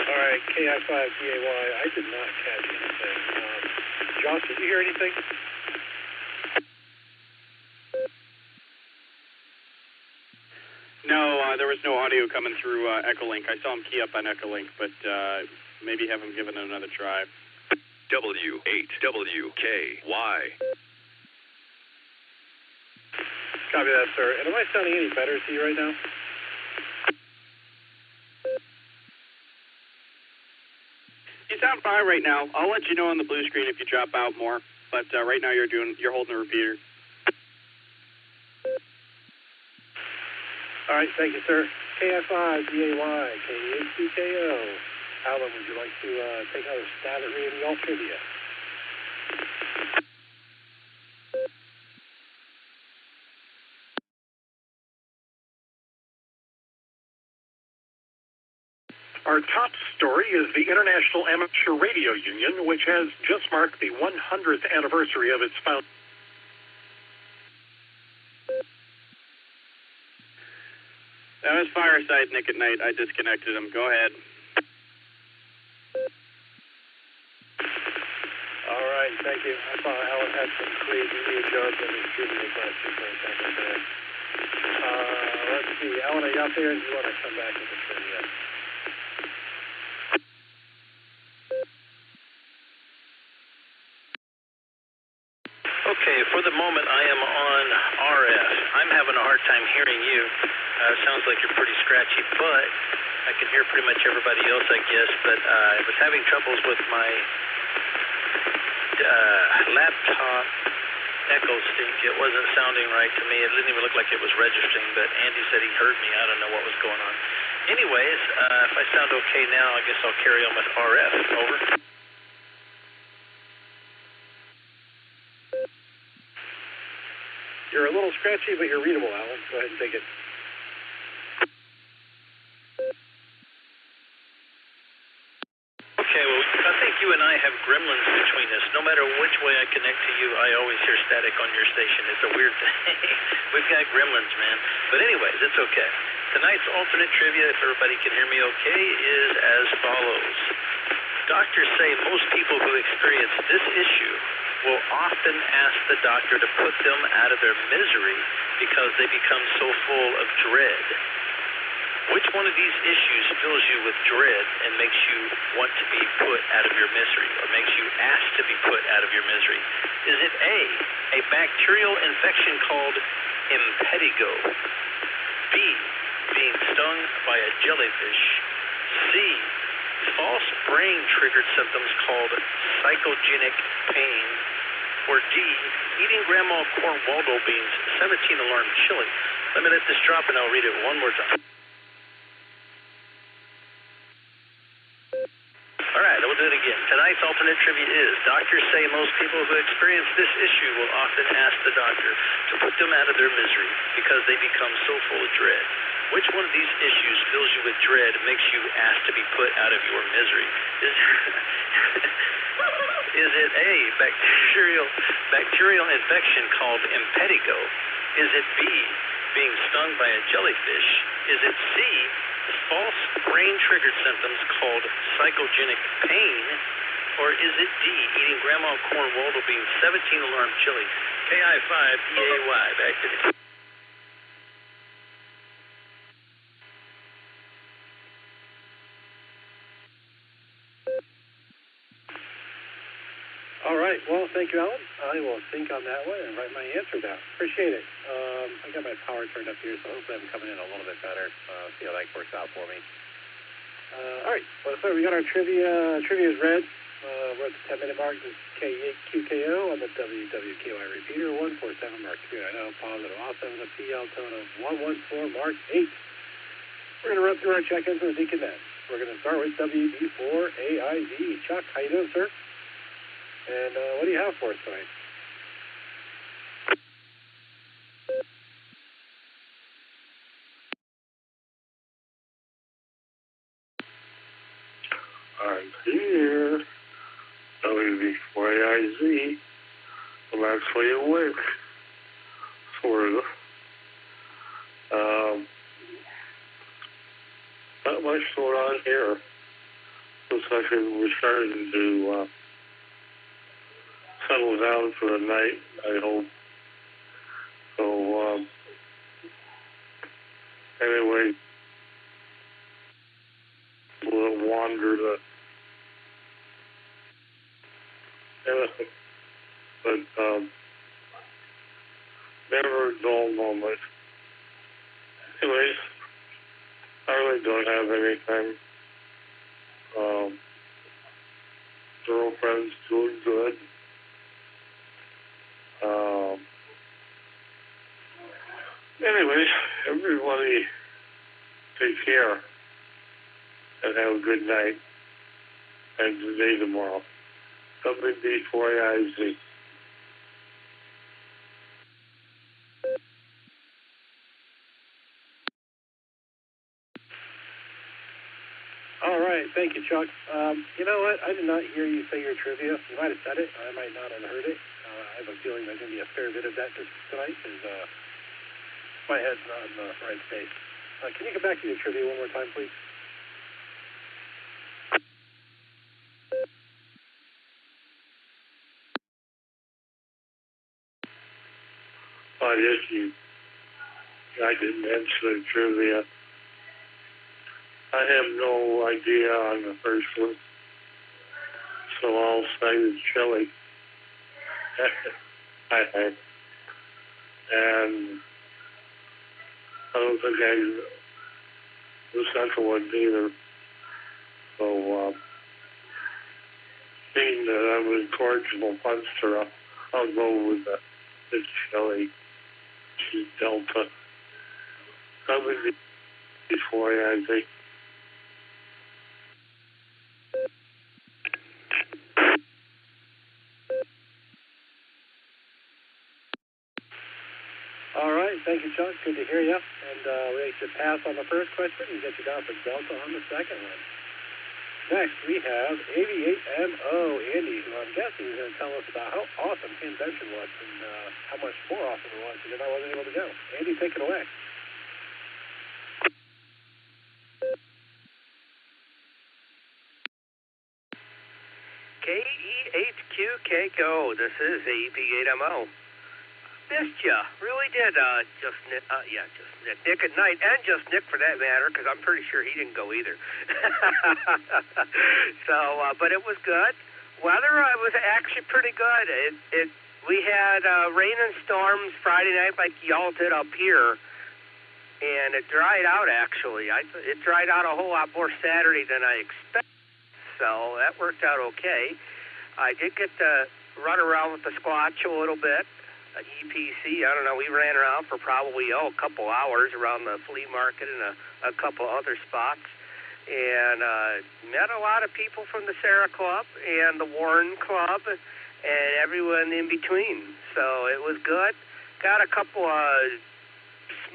All right, KI5VAY, I did not catch anything. Josh, did you hear anything? No, there was no audio coming through EchoLink. I saw him key up on EchoLink, but maybe have him give it another try. W8WKY. Copy that, sir. And am I sounding any better to you right now? You sound fine right now. I'll let you know on the blue screen if you drop out more. But right now you're holding a repeater. All right, thank you, sir. KI5VAY, KE8QKO. Alan, would you like to take another stab at reading the alt trivia? Our top story is the International Amateur Radio Union, which has just marked the 100th anniversary of its founding. That was Fireside, Nick at Night. I disconnected him. Go ahead. All right, thank you. I thought Alan had some crazy new jokes in his trivia question for a second there. Let's see. Alan, are you out there? Do you want to come back with the trivia? Okay, for the moment I am on RF. I'm having a hard time hearing you. Sounds like you're pretty scratchy, but I can hear pretty much everybody else, I guess. But I was having troubles with my laptop echo sync. It wasn't sounding right to me. It didn't even look like it was registering, but Andy said he heard me. I don't know what was going on. Anyways, if I sound okay now, I guess I'll carry on with RF. Over. You're a little scratchy, but you're readable, Alan. Go ahead and take it. Okay, well, I think you and I have gremlins between us. No matter which way I connect to you, I always hear static on your station. It's a weird thing. We've got gremlins, man. But anyways, it's okay. Tonight's alternate trivia, if everybody can hear me okay, is as follows. Doctors say most people who experience this issue will often ask the doctor to put them out of their misery because they become so full of dread. Which one of these issues fills you with dread and makes you want to be put out of your misery, or makes you ask to be put out of your misery? Is it A, a bacterial infection called impetigo, B, being stung by a jellyfish, C, false brain-triggered symptoms called psychogenic pain, or D, eating Grandma Corn Waldo beans 17-alarm chili? Let me let this drop and I'll read it one more time. All right, we'll do it again. Tonight's alternate trivia is, doctors say most people who experience this issue will often ask the doctor to put them out of their misery because they become so full of dread. Which one of these issues fills you with dread and makes you ask to be put out of your misery? Is it A, bacterial infection called impetigo? Is it B, being stung by a jellyfish? Is it C, false brain-triggered symptoms called psychogenic pain? Or is it D, eating Grandma Corn Waldo beans 17-alarm chili? KI5EAY, back to you. All right. Well, thank you, Alan. I will think on that one and write my answer down. Appreciate it. I got my power turned up here, so hopefully I'm coming in a little bit better. See how that works out for me. All right. Well, so we got our trivia. Trivia is read. We're at the 10-minute mark. This is K8QKO on the WWKY repeater. 147 Mark 390. Positive awesome. The PL tone of 114 Mark 8. We're going to run through our check-ins with Deaconess. We're going to start with WB4AIZ. Chuck, how you doing, sir? And what do you have for us tonight? I'm here. WB4AIZ. I'm actually awake. Sort of. Not much going on here. Looks like we're starting to settle down for the night, I hope. So, anyway, we'll wander the... but, never a dull moment. Anyways, I really don't have anything. Girlfriend's doing good. Anyways, everybody take care and have a good night and good day tomorrow. WB4AIZ. All right, thank you, Chuck. You know what? I did not hear you say your trivia. You might have said it. I might not have heard it. I have a feeling there's going to be a fair bit of that tonight because my head's not in the right space. Can you come back to your trivia one more time, please? Yes, you I didn't answer the trivia. I have no idea on the first one, so I'll say the chili. I had. And I don't think the second one either. So, being that I'm an incorrigible punster, I'll go with the chili. Delta. Coming before you, I think. All right, thank you, Chuck. Good to hear you. And we should pass on the first question and get you down for Delta on the second one. Next, we have 88MO Andy, who I'm guessing is going to tell us about how awesome the invention was and how much more awesome it was because I wasn't able to go. Andy, take it away. KEHQKO, this is AP8MO. Missed ya, really did. Just Nick at night, and just Nick for that matter, because I'm pretty sure he didn't go either. So, but it was good. Weather was actually pretty good. We had rain and storms Friday night, like y'all did up here, and it dried out actually. It dried out a whole lot more Saturday than I expected, so that worked out okay. I did get to run around with the Squatch a little bit. EPC, I don't know, we ran around for probably, a couple hours around the flea market and a couple other spots, and met a lot of people from the Sarah Club and the Warren Club and everyone in between. So it was good. Got a couple of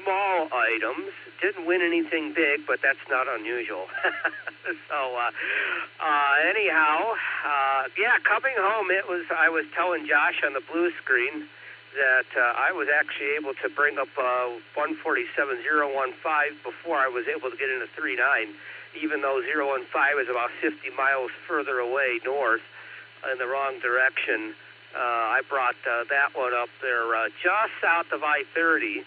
small items. Didn't win anything big, but that's not unusual. So anyhow, coming home, I was telling Josh on the blue screen that I was actually able to bring up 147.015 before I was able to get into 39, even though 015 is about 50 miles further away north in the wrong direction. I brought that one up there just south of I-30,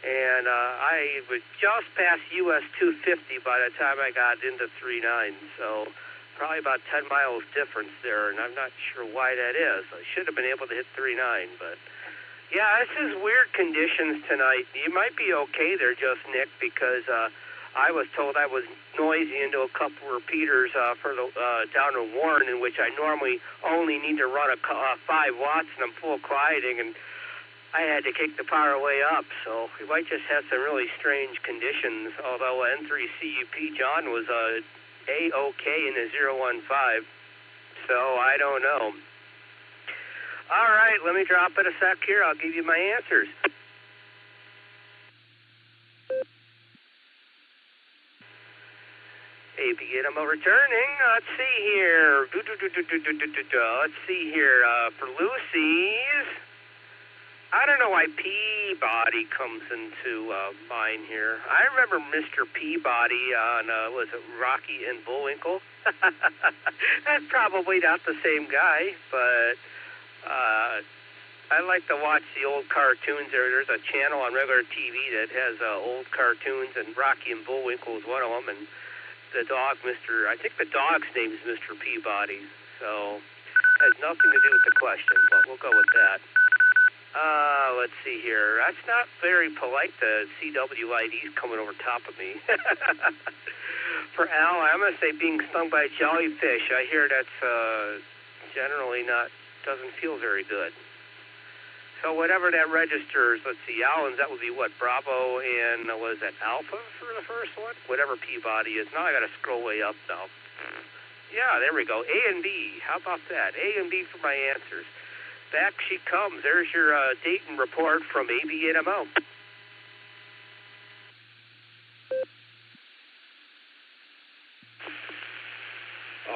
and I was just past US 250 by the time I got into 39, so probably about 10 miles difference there, and I'm not sure why that is. I should have been able to hit 39, but yeah, this is weird conditions tonight. You might be okay there, just Nick, because I was told I was noisy into a couple repeaters for the down in Warren, in which I normally only need to run 5 watts, and I'm full quieting, and I had to kick the power way up. So we might just have some really strange conditions. Although N3CUP John was A-OK in the 015, so I don't know. All right, let me drop it a sec here. I'll give you my answers. I'm returning. Let's see here. Let's see here. For Lucy's, I don't know why Peabody comes into mind here. I remember Mr. Peabody on, was it Rocky and Bullwinkle? That's probably not the same guy, but I like to watch the old cartoons. There's a channel on regular TV that has old cartoons, and Rocky and Bullwinkle is one of them, and the dog, I think the dog's name is Mr. Peabody, so has nothing to do with the question, but we'll go with that. Let's see here. That's not very polite, the CWID's coming over top of me. For Al, I'm going to say being stung by a jellyfish. I hear that's generally doesn't feel very good. So whatever that registers, let's see, Allen's, that would be what, Bravo and, was that Alpha for the first one? Whatever Peabody is. Now I got to scroll way up now. Yeah, there we go. A and B. How about that? A and B for my answers. Back she comes. There's your Dayton report from AB8MO.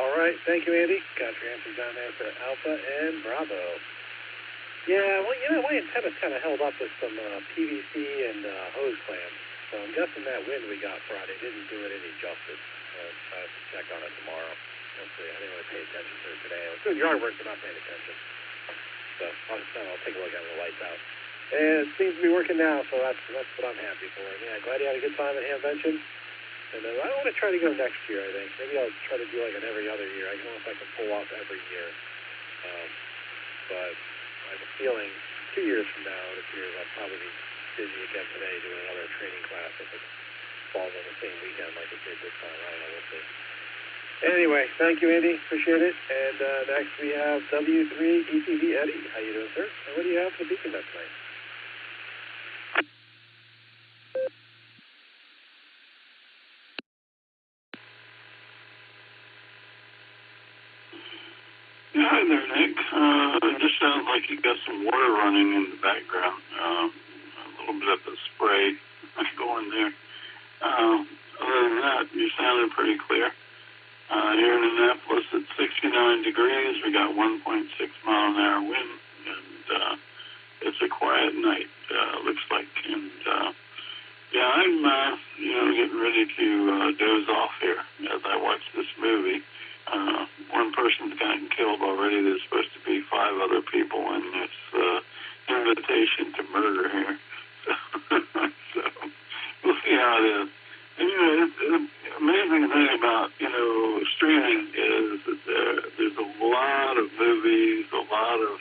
All right, thank you, Andy. Got your answers down there for Alpha and Bravo. Yeah, well, my antenna's kind of held up with some PVC and hose clamps, so I'm guessing that wind we got Friday didn't do it any justice. I have to check on it tomorrow. Hopefully, I didn't really pay attention to it today. I was doing yard work, but not paying attention. So I'll take a look at it when the light's out. And it seems to be working now, so that's what I'm happy for. And yeah, glad you had a good time at Hamvention. And I want to try to go next year, I think. Maybe I'll try to do like an every other year. I don't know if I can pull off every year. But I have a feeling 2 years from now, it appears I'll probably be busy again today doing another training class if it falls on the same weekend like it did this time. I don't know, we'll see. Anyway, thank you, Andy. Appreciate it. And next we have W3 ETV Eddie. How you doing, sir? And what do you have for the Beacon Net tonight? Yeah, hi there, Nick. It just sounds like you got some water running in the background. A little bit of a spray going there. Other than that, you sounded pretty clear. Here in Annapolis, it's 69 degrees. We got 1.6 mile an hour wind, and it's a quiet night, looks like. And yeah, I'm getting ready to doze off here as I watch this movie. One person's gotten killed already. There's supposed to be 5 other people in this invitation to murder here. So we'll see how it is. And, the amazing thing about, streaming is that there's a lot of movies, a lot of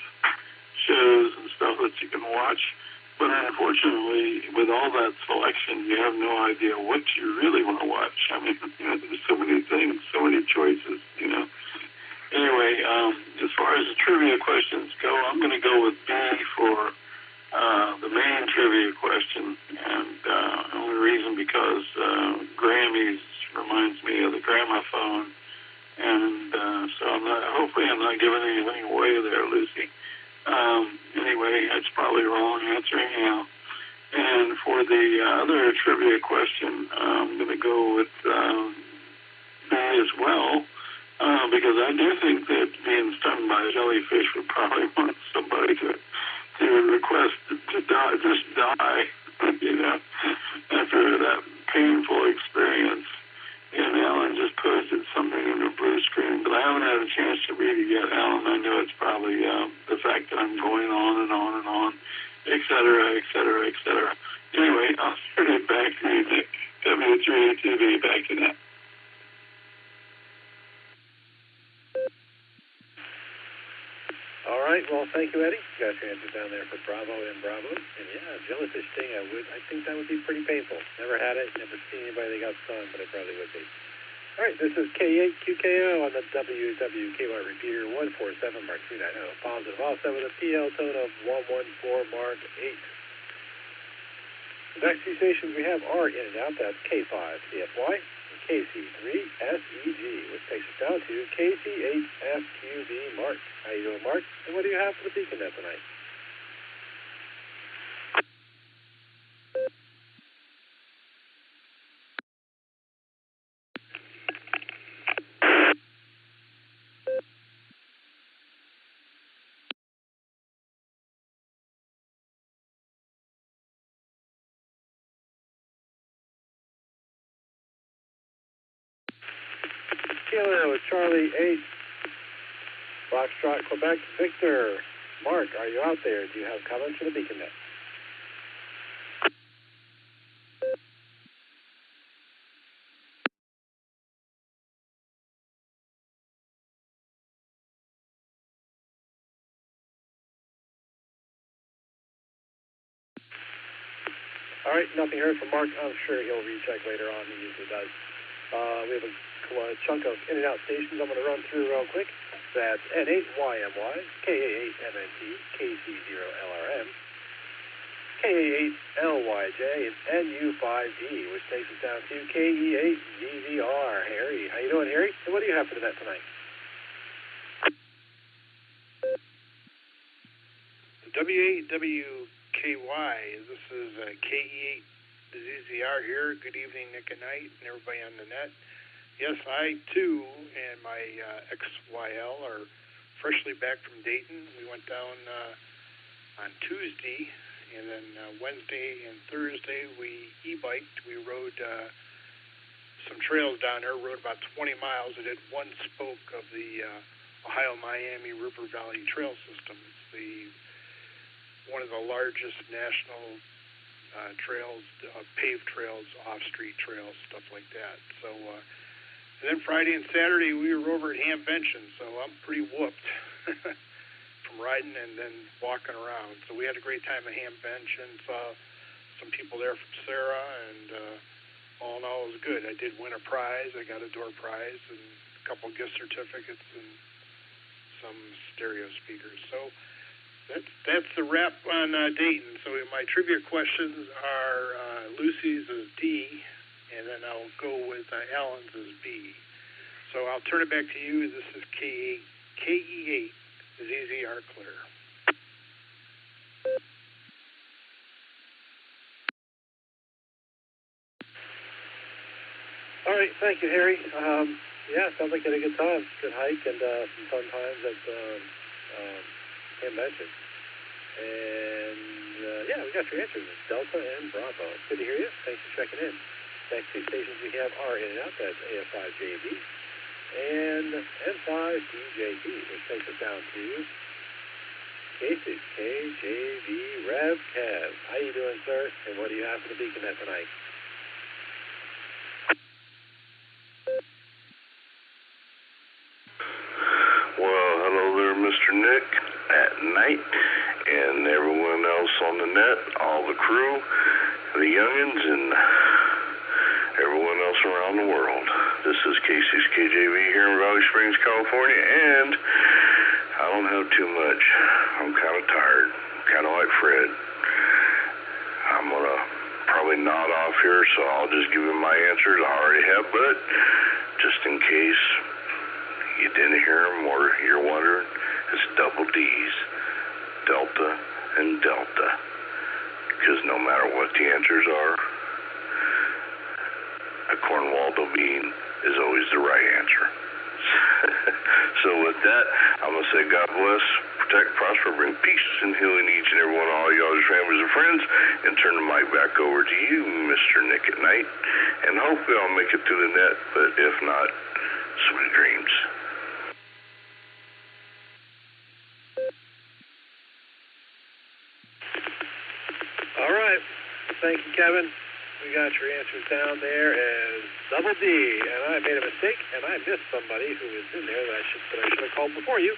shows and stuff that you can watch. But unfortunately, with all that selection, you have no idea what you really want to watch. I mean, there's so many things, so many choices, Anyway, as far as the trivia questions go, I'm going to go with B for the main trivia question. And the only reason because Grammys reminds me of the gramophone. And so hopefully I'm not giving anything away there, Lucy. Anyway, that's probably a wrong answer anyhow. And for the other trivia question, I'm going to go with B as well, because I do think that being stung by a jellyfish would probably want somebody to request to die, just die, after that painful experience. And Alan just posted something in the blue screen, but I haven't had a chance to read it yet, Alan. I know it's probably the fact that I'm going on and on and on, et cetera, et cetera, et cetera. Anyway, I'll turn it back to you, Nick. W3ATV, back to that. All right, well, thank you, Eddie. You got your answer down there for Bravo and Bravo. And yeah, jellyfish sting, I think that would be pretty painful. Never had it, never seen anybody that got stung, but it probably would be. All right, this is K8QKO on the WWKY repeater 147 Mark 390. Positive offset with a PL tone of 114 Mark 8. The next 2 stations we have are in and out. That's K5CFY. KC3SEG, which takes us down to KC8FQV Mark. How you doing, Mark? And what do you have for the Beacon Net tonight? Kilo, Charlie 8, Foxtrot, Quebec, Victor. Mark, are you out there? Do you have comments for the Beacon Net? All right, nothing heard from Mark. I'm sure he'll recheck later on. He usually does. We have a chunk of in and out stations I'm going to run through real quick. That's N8YMY, KA8MNT, KC0LRM, KA8LYJ, and NU5D, which takes us down to KE8DVR. Harry, how you doing, Harry? And what do you have for the net tonight? W8WKY, this is KE8ZZR here. Good evening, Nick and Nite, and everybody on the net. Yes, I, too, and my XYL are freshly back from Dayton. We went down on Tuesday, and then Wednesday and Thursday we e-biked. We rode some trails down there, rode about 20 miles. I did one spoke of the Ohio-Miami River Valley Trail System. It's the one of the largest national trails, paved trails, off-street trails, stuff like that. So, and then Friday and Saturday we were over at Hamvention, so I'm pretty whooped from riding and then walking around. So we had a great time at Hamvention, saw some people there from Sarah, and all in all it was good. I did win a prize. I got a door prize and a couple gift certificates and some stereo speakers. So that's the wrap on Dayton. So my trivia questions are Lucy's is D, and then I'll go with Alan's is B. So I'll turn it back to you. This is KE8 ZZR Clear. All right, thank you, Harry. Yeah, sounds like you had a good time. Good hike and some fun times at Hamvention. And yeah, we got your answers. Delta and Bravo. Good to hear you. Thanks for checking in. Next two stations we have are in and out. That's AF5JB and N5DJT, which takes us down to Casey, KJV Rev Kev. How you doing, sir? And what do you have for the Beacon Net tonight? Well, hello there, Mr. Nick at Nite, and everyone else on the net, all the crew, the youngins, and everyone else around the world. This is Casey's KJV here in Valley Springs, California, and I don't have too much. I'm kind of tired, kind of like Fred. I'm going to probably nod off here, so I'll just give him my answers. I already have, but just in case you didn't hear them or you're wondering, it's double D's, Delta and Delta, because no matter what the answers are, a Cornwaldo bean is always the right answer. So with that, I'm going to say God bless, protect, prosper, bring peace and healing each and every one of all y'all's families and friends, and turn the mic back over to you, Mr. Nick at Nite, and hopefully I'll make it through the net, but if not, sweet dreams. All right. Thank you, Kevin. We got your answers down there as double D, and I made a mistake, and I missed somebody who was in there that I should have called before you.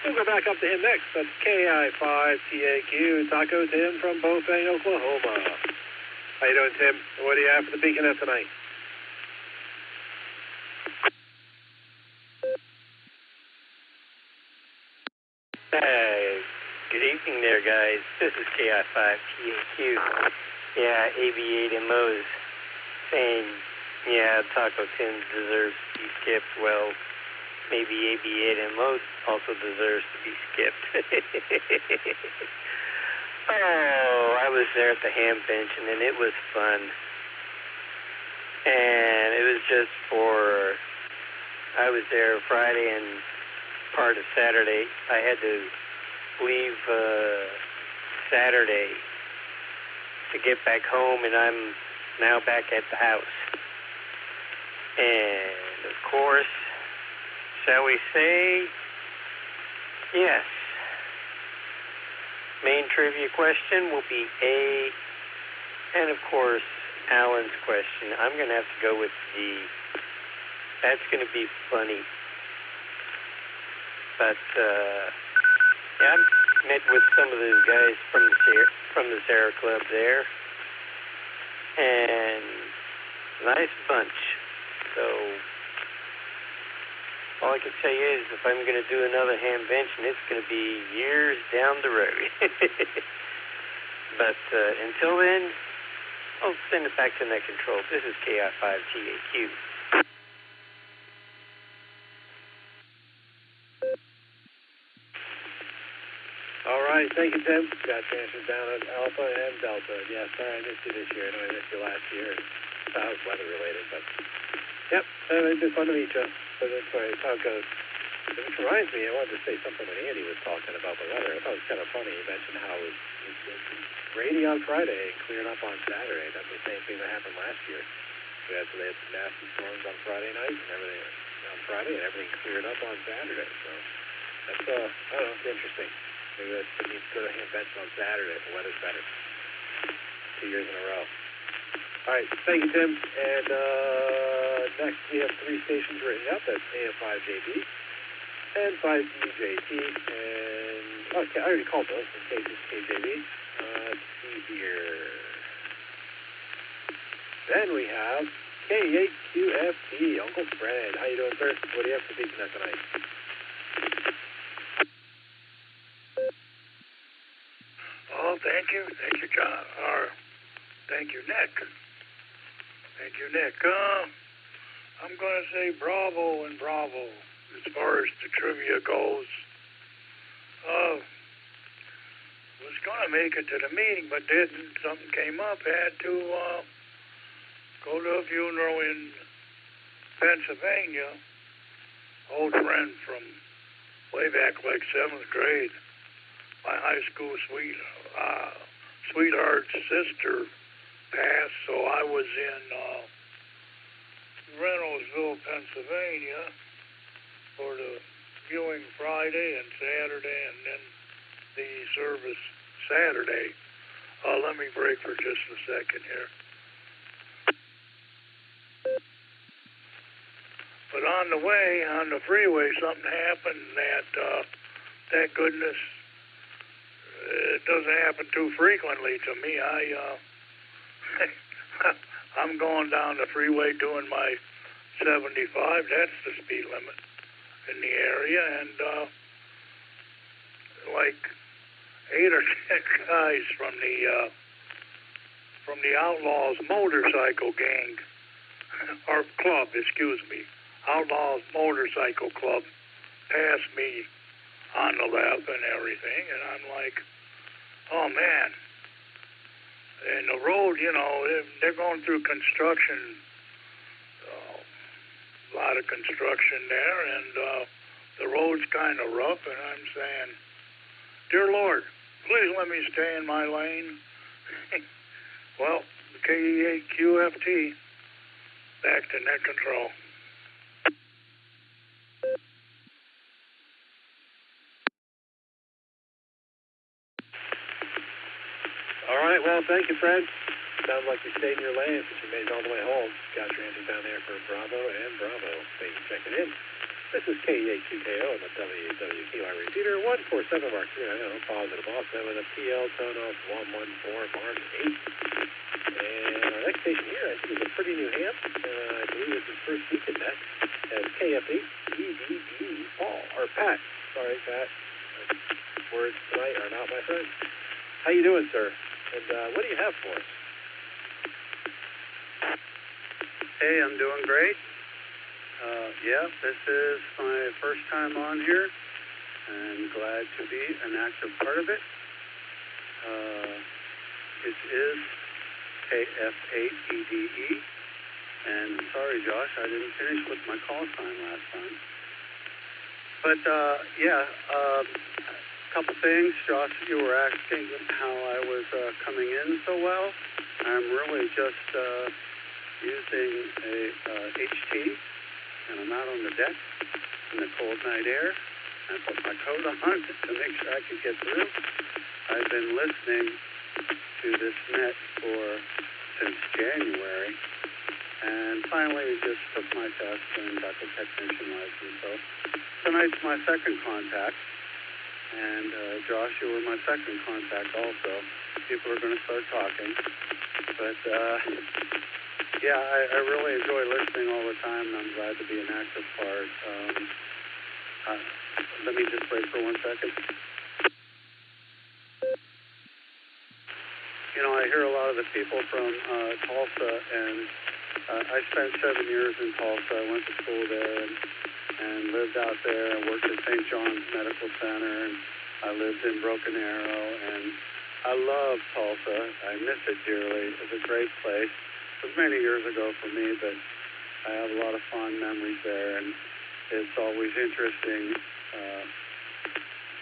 We'll go back up to him next. That's KI5TAQ, Taco Tim from Bofang, Oklahoma. How you doing, Tim? What do you have for the Beacon Net tonight? Hey, good evening there, guys. This is KI5TAQ. Yeah, AB8 and Moe's saying, yeah, Taco Tim deserves to be skipped. Well, maybe AB8 and Moe's also deserves to be skipped. Oh, I was there at the Hamvention, and it was fun. And it was just I was there Friday and part of Saturday. I had to leave Saturday to get back home, and I'm now back at the house. And, of course, shall we say, yes. Main trivia question will be A, and, of course, Alan's question. I'm going to have to go with D. That's going to be funny. But, yeah, I met with some of those guys from the Sarah Club there, and nice bunch. So all I can say is, if I'm going to do another Hamvention, it's going to be years down the road. But until then, I'll send it back to Net Control. This is KI5TAQ. All right, thank you, Tim. Got your answers down at Alpha and Delta. Yeah, sorry I missed you this year. I know I missed you last year. That was weather-related, but yep, it's been fun to meet you. So that's how it goes. Which reminds me, I wanted to say something when Andy was talking about the weather. I thought it was kind of funny. He mentioned how it was rainy on Friday and clearing up on Saturday. That's the same thing that happened last year. They had some nasty storms on Friday night and everything on Friday, and everything cleared up on Saturday. So that's I don't know, it's interesting. Maybe that means go to Hamvention on Saturday if the weather's better. 2 years in a row. All right, thank you, Tim. And next we have 3 stations written up. That's AM5JB and 5DJT. And okay, I already called those in case it's KJB. Let's see here. Then we have K8QFT, Uncle Fred. How you doing, sir? What do you have for speaking tonight? Oh, thank you, John. Thank you, Nick. Thank you, Nick. I'm going to say bravo and bravo as far as the trivia goes. Was going to make it to the meeting, but didn't. Something came up. Had to go to a funeral in Pennsylvania. Old friend from way back like 7th grade. My high school sweetheart's sister passed, so I was in Reynoldsville, Pennsylvania for the viewing Friday and Saturday, and then the service Saturday. Let me break for just a second here. But on the way, on the freeway, something happened that, thank goodness, it doesn't happen too frequently to me. I'm going down the freeway doing my 75. That's the speed limit in the area, and like 8 or 10 guys from the Outlaws motorcycle gang or club, excuse me, Outlaws motorcycle club, passed me on the left and everything, and I'm like, oh man. And the road, you know, they're going through construction, a lot of construction there, and the road's kind of rough, and I'm saying, dear Lord, please let me stay in my lane. Well, KE8QFT, back to net control. All right, well, thank you, Fred. Sounds like you stayed in your lane, but you made it all the way home. Got your answer down there for Bravo and Bravo. Thanks for checking in. This is K8QKO on the WWKY repeater, 147 Mark 390, positive offset with a PL tone of 114 Mark 8. And our next station here, I think, is a pretty new ham. I believe it's his first week in that. As KF8EDD Paul, or Pat. Sorry, Pat. Words tonight are not my friend. How you doing, sir? And what do you have for us? Hey, I'm doing great. Yeah, this is my first time on here. I'm glad to be an active part of it. It is KF8EDE. And sorry, Josh, I didn't finish with my call sign last time. But, yeah, couple things. Josh, you were asking how I was coming in so well. I'm really just using a HT, and I'm out on the deck in the cold night air. I put my coat on to make sure I could get through. I've been listening to this net since January, and finally just took my test and got the technician license. So tonight's my second contact. And Josh, you were my second contact also. People are going to start talking. But, yeah, I really enjoy listening all the time, and I'm glad to be an active part. Let me just break for 1 second. You know, I hear a lot of the people from Tulsa, and I spent 7 years in Tulsa. I went to school there, and lived out there. I worked at St. John's Medical Center, and I lived in Broken Arrow, and I love Tulsa. I miss it dearly. It's a great place. It was many years ago for me, but I have a lot of fond memories there, and it's always interesting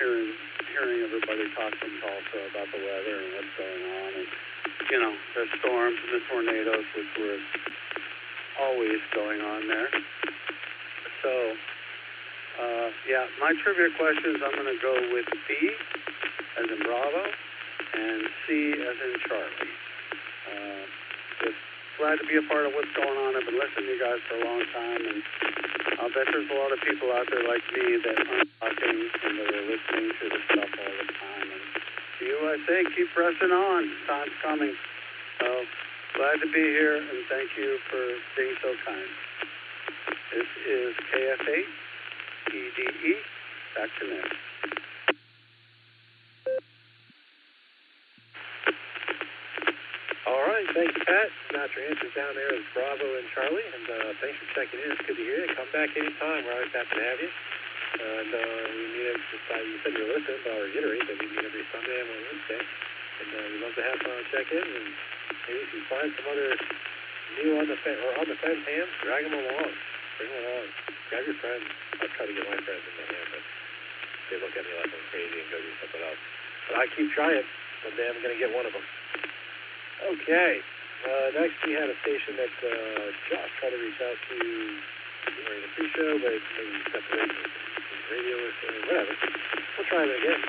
hearing everybody talk from Tulsa about the weather and what's going on, and, you know, the storms and the tornadoes, which were always going on there. So, yeah, my trivia questions, I'm going to go with B. as in Bravo, and C as in Charlie. Just glad to be a part of what's going on. I've been listening to you guys for a long time, and I'll bet there's a lot of people out there like me that aren't talking and that are listening to the stuff all the time. And to you, I say, keep pressing on. Time's coming. So glad to be here, and thank you for being so kind. This is KF8 EDE. Back to Nick. All right, thank you, Pat. Got your answers down there as Bravo and Charlie, and thanks for checking in. It's good to hear you. Come back anytime. We're always happy to have you. And we meet you said you're listening, but I'll reiterate that we meet every Sunday and Wednesday. And we'd love to have check in, and maybe if you find some other new on the fence hands, drag them along. Bring them along. Grab your friends. I'll try to get my friends in the hand, but they look at me like I'm crazy and go do something else. But I keep trying. Someday I'm going to get one of them. Okay. Next we had a station that Josh tried to reach out to during the pre-show, but maybe stepped away from radio or whatever. We'll try that again.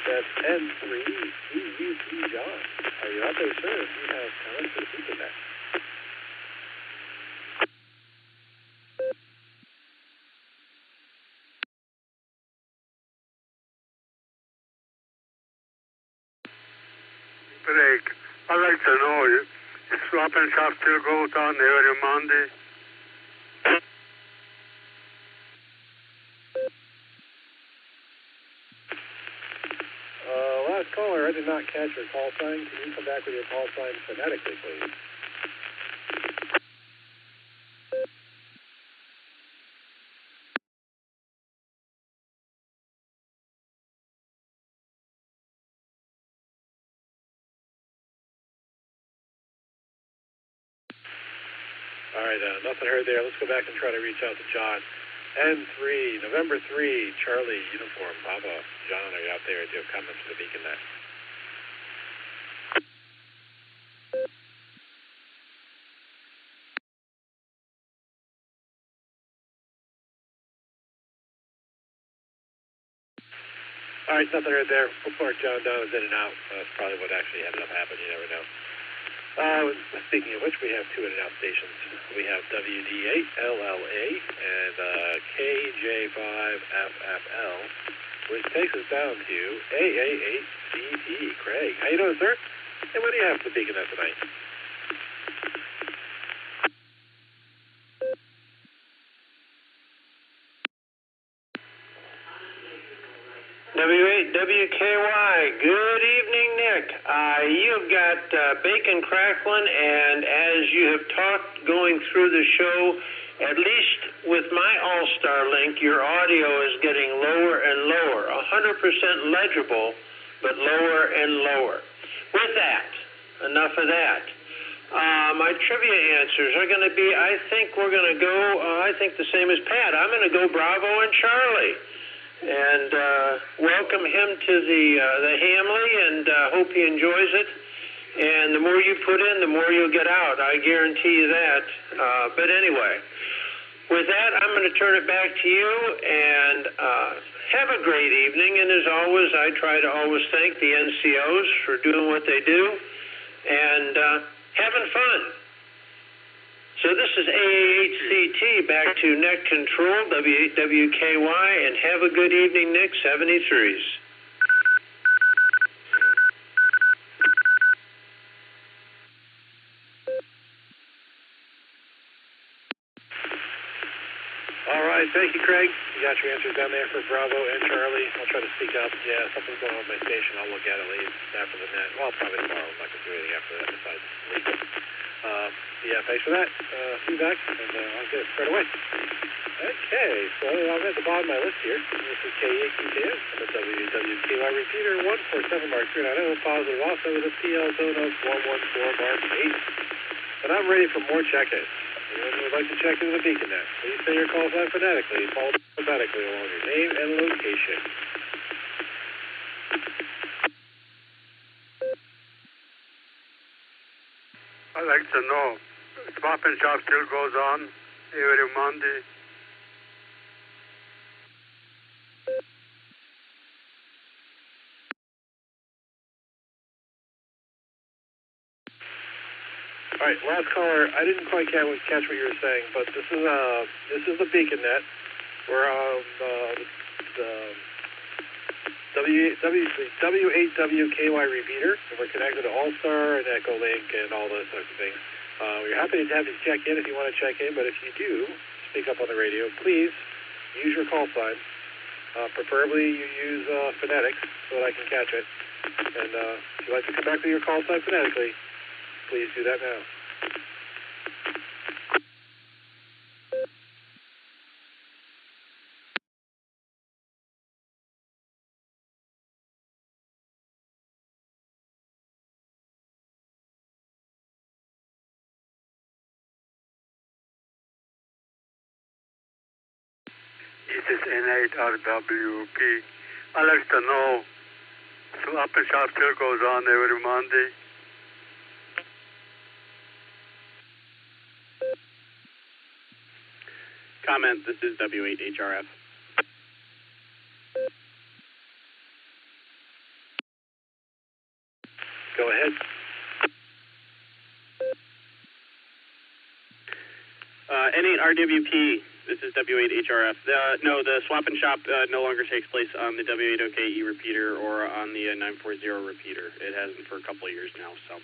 That's N3CUC John. Are you out there, sir? If you have comments for the people there. Break. I'd like to know if Swap and Shop still goes on every Monday. Last caller, I did not catch your call sign. Can you come back with your call sign phonetically, please? All right, nothing heard there. Let's go back and try to reach out to John. N3, November 3, Charlie, uniform, Bravo. John, are you out there? Do you have comments for the Beacon Net? All right, nothing heard there. We'll mark John down as in and out. That's probably what actually ended up happening. You never know. Speaking of which, we have two in-and-out stations. We have WD8LLA and KJ5FFL, which takes us down to AA8CT. Craig, how you doing, sir? Hey, what do you have for the Beacon Net tonight? W8WKY, good evening, Nick. You've got bacon crackling, and as you have talked going through the show, at least with my Allstar link, your audio is getting lower and lower, 100% legible, but lower and lower. With that, enough of that. My trivia answers are going to be, I think we're going to go, I think the same as Pat. I'm going to go Bravo and Charlie. And welcome him to the Hamley, and hope he enjoys it. And the more you put in, the more you'll get out. I guarantee you that. But anyway, with that, I'm going to turn it back to you, and have a great evening. And as always, I try to always thank the NCOs for doing what they do, and having fun. So this is AA8CT, back to Net Control, W8WKY, and have a good evening, Nick, 73s. All right, thank you, Craig. You got your answers down there for Bravo and Charlie. I'll try to speak up. Yeah, something's going on with my station. I'll look at it later after the net. Well, probably tomorrow. I'm not going to do anything after that besides sleep. Yeah, thanks for that feedback, and I'll get it squared away. Okay, so I'm at the bottom of my list here. This is K8QKS. I'm a WWKY repeater 147 Mark 390, positive also with a PL zone of 114 Mark 8. And I'm ready for more check-ins. Anyone who would like to check into the Beacon Net, please say your call sign phonetically, followed alphabetically along your name and location. I'd like to know, Swap and Shop still goes on every Monday. All right, last caller. I didn't quite catch what you were saying, but this is the Beacon Net. We're on the W8WKY repeater, and we're connected to Allstar and EchoLink and all those sorts of things. We're happy to have you check in if you want to check in, but if you do speak up on the radio, please use your call sign. Preferably you use phonetics so that I can catch it. And if you'd like to come back with your call sign phonetically, please do that now. This is N8RWP. I'd like to know, Swap and Chapter goes on every Monday. Comment, this is W8HRF. Go ahead. N8RWP, this is W8HRF. No, the swap and shop no longer takes place on the W8OKE repeater or on the 940 repeater. It hasn't for a couple of years now. So,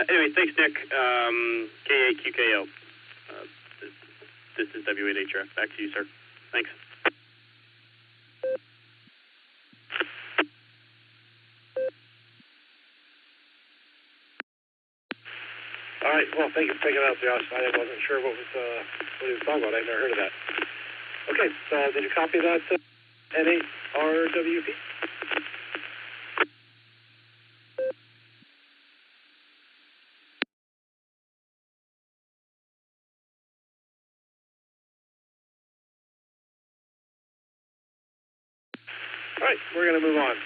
anyway, thanks, Nick. K8QKO. This is W8HRF. Back to you, sir. Thanks. All right. Well, thank you for taking it out, Josh. I wasn't sure what he was talking about. I've never heard of that. Okay. Did you copy that, N8RWP? All right. We're going to move on.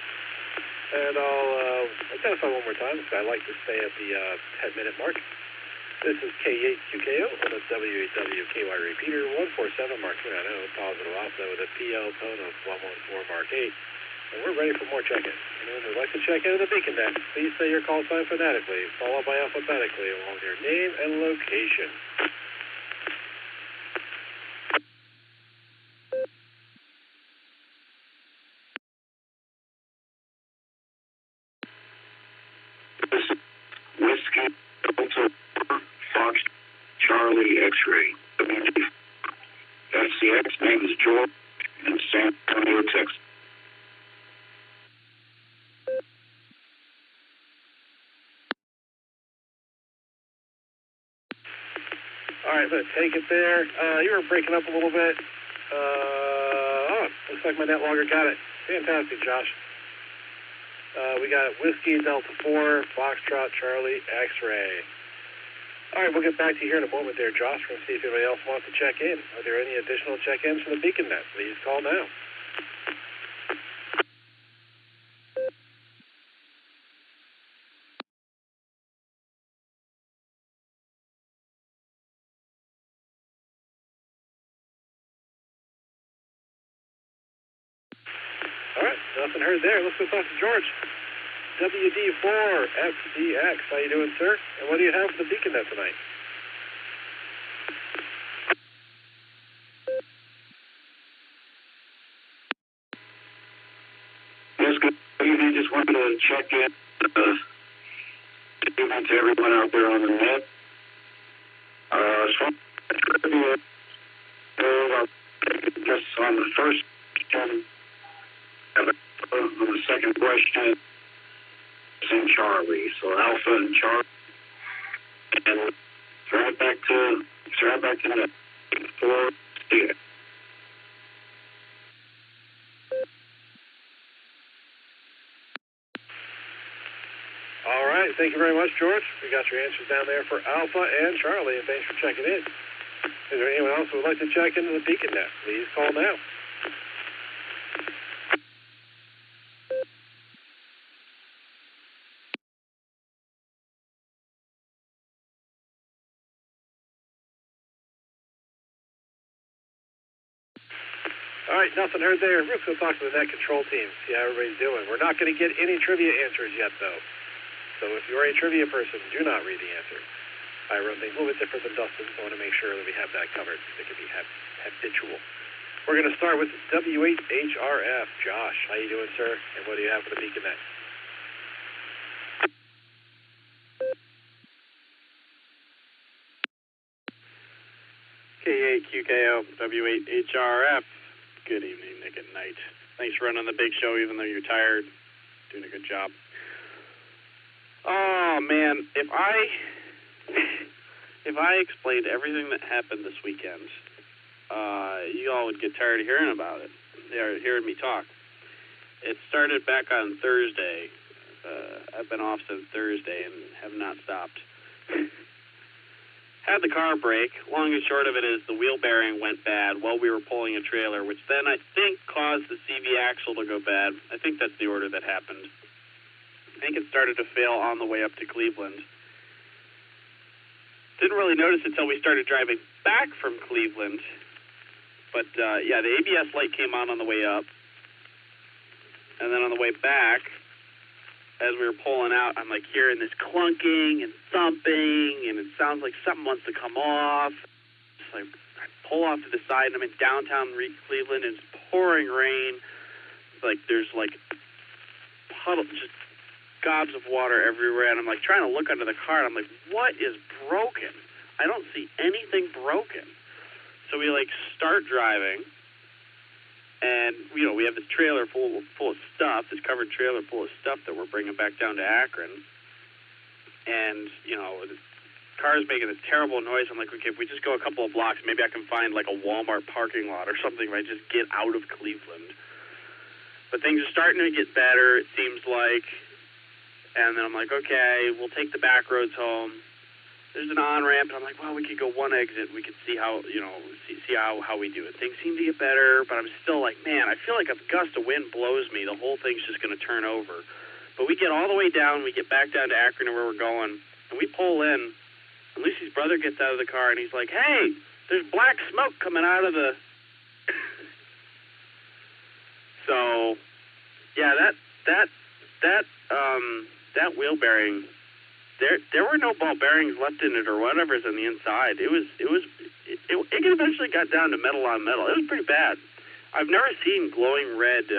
And I'll identify one more time because I like to stay at the 10-minute mark. This is K8QKO on the W8WKY repeater, 147 Mark 290, positive alpha with a PL tone of 114 Mark 8. And we're ready for more check-ins. And if you'd like to check in the Beacon Net, please say your call sign phonetically, followed by alphabetically along with your name and location. Whiskey, Delta, Fox, Charlie, X-Ray, WD. FCX, name is George, in San Antonio, Texas. All right, let's take it there. You were breaking up a little bit. Looks like my net logger got it. Fantastic, Josh. We got Whiskey, Delta 4, Foxtrot, Charlie, X-Ray. All right, we'll get back to you here in a moment there, Josh. We're going to see if anybody else wants to check in. Are there any additional check-ins for the Beacon Net? Please call now. All right, nothing heard there. Let's go talk to George. WD4FDX. How you doing, sir? And what do you have for the Beacon Net tonight? Yes, good evening. Just wanted to check in to everyone out there on the net. As far as trivia, just on the first question, on the second question, and Charlie. So Alpha and Charlie. And right back to the 4. Yeah. All right. Thank you very much, George. We got your answers down there for Alpha and Charlie, and thanks for checking in. Is there anyone else who would like to check into the Beacon Net? Please call now. All right, nothing heard there. We're just going to talk to the net control team, see how everybody's doing. We're not going to get any trivia answers yet, though. So if you're a trivia person, do not read the answer. I run things a little bit different than Dustin, so I want to make sure that we have that covered. It can be habitual. We're going to start with W8HRF. Josh, how you doing, sir? And what do you have for the Beacon Net? K8QKO, W8HRF. Good evening, Nick and Nite. Thanks for running the big show even though you're tired. Doing a good job. Oh, man, if I explained everything that happened this weekend, you all would get tired of hearing about it, hearing me talk. It started back on Thursday. I've been off since Thursday and have not stopped. Had the car break. Long and short of it is the wheel bearing went bad while we were pulling a trailer, which then I think caused the CV axle to go bad. I think that's the order that happened. I think it started to fail on the way up to Cleveland. Didn't really notice it until we started driving back from Cleveland. But, yeah, the ABS light came on the way up. And then on the way back, as we were pulling out, I'm, like, hearing this clunking and thumping, and it sounds like something wants to come off. It's like, I pull off to the side, and I'm in downtown Cleveland, and it's pouring rain. Like, there's, like, puddles, just gobs of water everywhere, and I'm like trying to look under the car, and I'm like, what is broken? I don't see anything broken. So we like start driving, and you know we have this trailer full of stuff, this covered trailer full of stuff that we're bringing back down to Akron, and you know the car's making this terrible noise. I'm like, okay, if we just go a couple of blocks, maybe I can find like a Walmart parking lot or something, right? Just get out of Cleveland. But things are starting to get better, it seems like. And then I'm like, okay, we'll take the back roads home. There's an on-ramp, and I'm like, well, we could go one exit. We could see how, you know, see how we do it. Things seem to get better, but I'm still like, man, I feel like if a gust of wind blows me, the whole thing's just going to turn over. But we get all the way down. We get back down to Akron where we're going, and we pull in. And Lucy's brother gets out of the car, and he's like, hey, there's black smoke coming out of the... So, yeah, that wheel bearing, there were no ball bearings left in it or whatever's on the inside. It eventually got down to metal on metal. It was pretty bad. I've never seen glowing red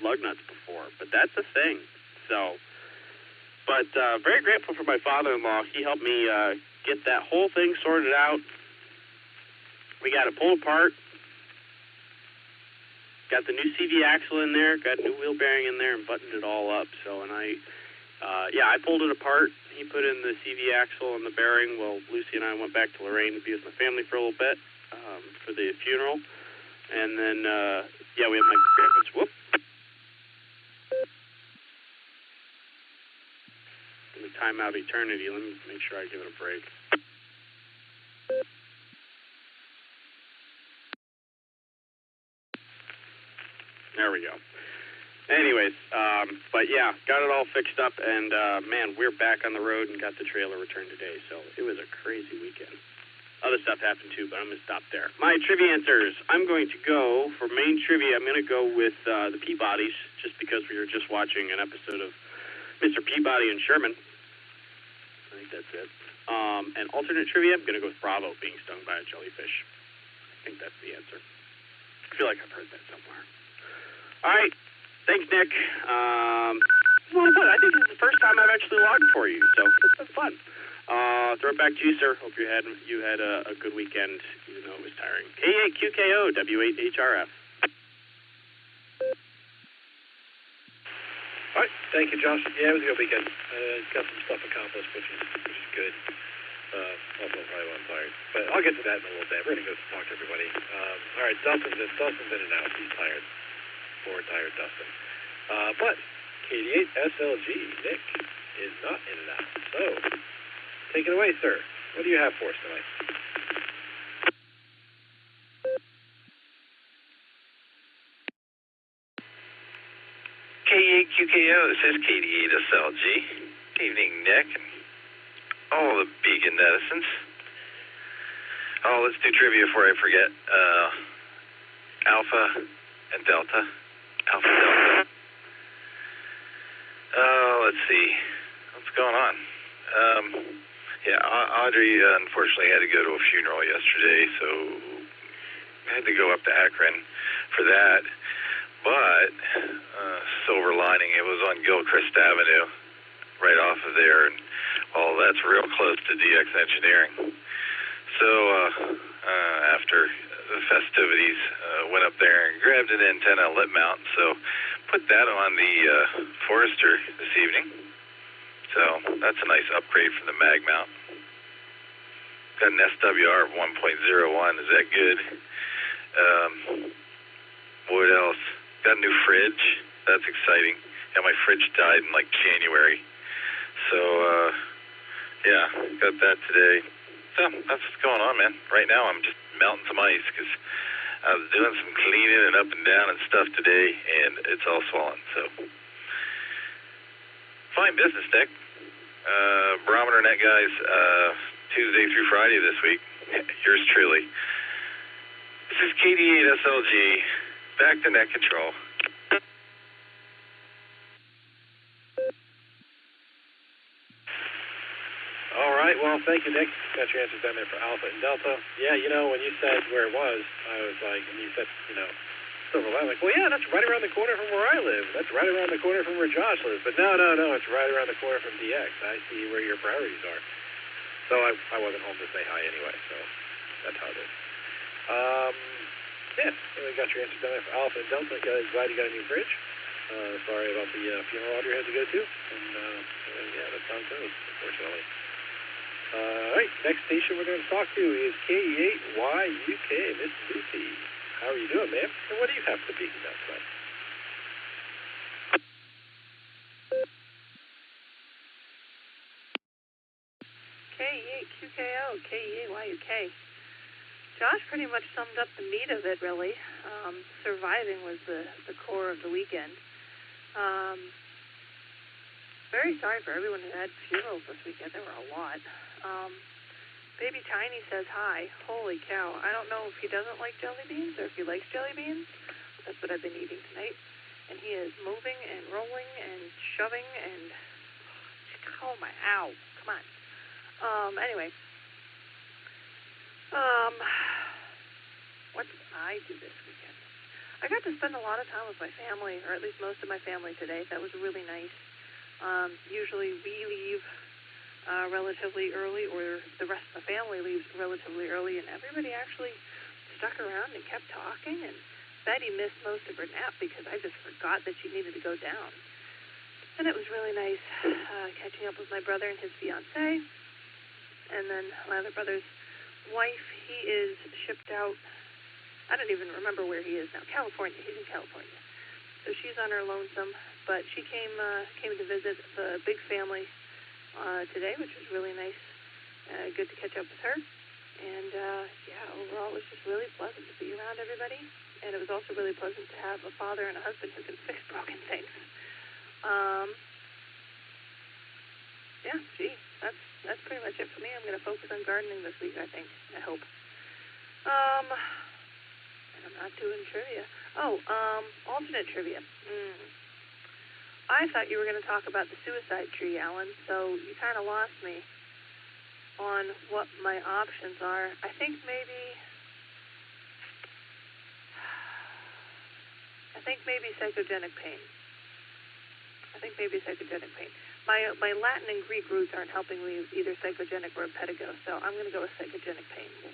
lug nuts before, but that's a thing. So, but very grateful for my father-in-law. He helped me get that whole thing sorted out. We got it pulled apart. Got the new CV axle in there, got a new wheel bearing in there, and buttoned it all up. So, and I pulled it apart. He put in the CV axle and the bearing. Well, Lucy and I went back to Lorraine to be with my family for a little bit for the funeral. And then, we have my grandpa's, in the timeout eternity. Let me make sure I give it a break. There we go. Anyways, but yeah, got it all fixed up, and man, we're back on the road and got the trailer returned today, so it was a crazy weekend. Other stuff happened too, but I'm going to stop there. My trivia answers. I'm going to go, for main trivia, I'm going to go with the Peabodys, just because we were just watching an episode of Mr. Peabody and Sherman. I think that's it. And alternate trivia, I'm going to go with Bravo being stung by a jellyfish. I think that's the answer. I feel like I've heard that somewhere. All right. Thanks, Nick. It's a lot of fun. I think this is the first time I've actually logged for you, so it's been fun. Throw it back to you, sir. Hope you had a good weekend, even though it was tiring. K8QKO, W8HRF. All right. Thank you, Josh. Yeah, it was a good weekend. Got some stuff accomplished, which is good. Also, probably a little tired. But I'll get to that in a little bit. We're going to go talk to everybody. All right, Dustin's in and out. He's tired. Poor tired Dustin. But KD8SLG, Nick, is not in and out. So, take it away, sir. What do you have for us tonight? K8QKO, this is KD8SLG. Evening, Nick, and all the Beacon netizens. Oh, let's do trivia before I forget. Alpha and Delta. Alpha Delta. Let's see. What's going on? Yeah, Audrey unfortunately had to go to a funeral yesterday, so I had to go up to Akron for that. But silver lining, it was on Gilchrist Avenue, right off of there, and that's real close to DX Engineering. So after the festivities, went up there and grabbed an antenna lip mount. So put that on the Forester this evening. So that's a nice upgrade from the mag mount. Got an SWR of 1.01. Is that good? What else? Got a new fridge. That's exciting. Yeah, my fridge died in like January. So, yeah, got that today. So that's what's going on, man. Right now I'm just melting some ice because I was doing some cleaning and up and down and stuff today, and it's all swollen. So, fine business, Nick. Barometer net guys, Tuesday through Friday this week. Yours truly. This is KD8SLG. Back to net control. All right, well, thank you, Nick. Got your answers down there for Alpha and Delta. Yeah, when you said where it was, I was like, and you said, Silver Lake, like, well, yeah, that's right around the corner from where I live. That's right around the corner from where Josh lives. But no, it's right around the corner from DX. I see where your priorities are. So I wasn't home to say hi anyway, so that's how it is. Yeah, we got your answers down there for Alpha and Delta. Glad you got a new fridge. Sorry about the funeral Audrey had to go to. And, yeah, that sounds good, unfortunately. All right, next station we're going to talk to is KE8YUK, Miss Lucy. How are you doing, ma'am? And what do you have to be about tonight? KE8QKO, KE8YUK. Josh pretty much summed up the meat of it, really. Surviving was the core of the weekend. Very sorry for everyone who had funerals this weekend. There were a lot. Baby Tiny says hi. Holy cow. I don't know if he doesn't like jelly beans or if he likes jelly beans. That's what I've been eating tonight. And he is moving and rolling and shoving and... Oh, my... Ow. Come on. Anyway. What did I do this weekend? I got to spend a lot of time with my family, or at least most of my family today. That was really nice. Usually we leave relatively early, or the rest of the family leaves relatively early, and everybody actually stuck around and kept talking, and Betty missed most of her nap because I just forgot that she needed to go down. And it was really nice catching up with my brother and his fiancée, and then my other brother's wife. He is shipped out. I don't even remember where he is now. California. He's in California. So she's on her lonesome, but she came to visit the big family today, which was really nice. Good to catch up with her. And, yeah, overall it was just really pleasant to be around everybody. And it was also really pleasant to have a father and a husband who can fix broken things. Yeah, gee, that's pretty much it for me. I'm going to focus on gardening this week, I think. I hope. And I'm not doing trivia. Alternate trivia. I thought you were going to talk about the suicide tree, Alan, so you kind of lost me on what my options are. I think maybe psychogenic pain. My Latin and Greek roots aren't helping me with either psychogenic or pedigo, so I'm going to go with psychogenic pain. We'll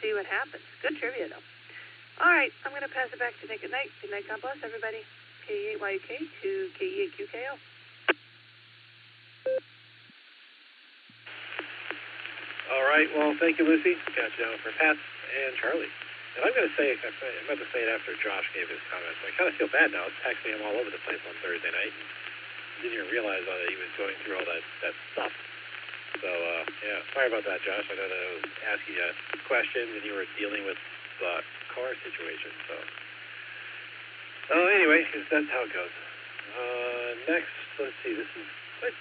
see what happens. Good trivia, though. All right, I'm going to pass it back to Nick. Good night. Good night. God bless everybody. KE8YUK to KE8QKO. All right, well, thank you, Lucy. Got you down for Pat and Charlie. And I'm going to say, I'm about to say it after Josh gave his comments. I kind of feel bad now. I was texting him all over the place on Thursday night. Didn't even realize that he was going through all that stuff. So, yeah, sorry about that, Josh. I know that I was asking you questions and you were dealing with the car situation. So, anyway, that's how it goes. Next, let's see. This is, did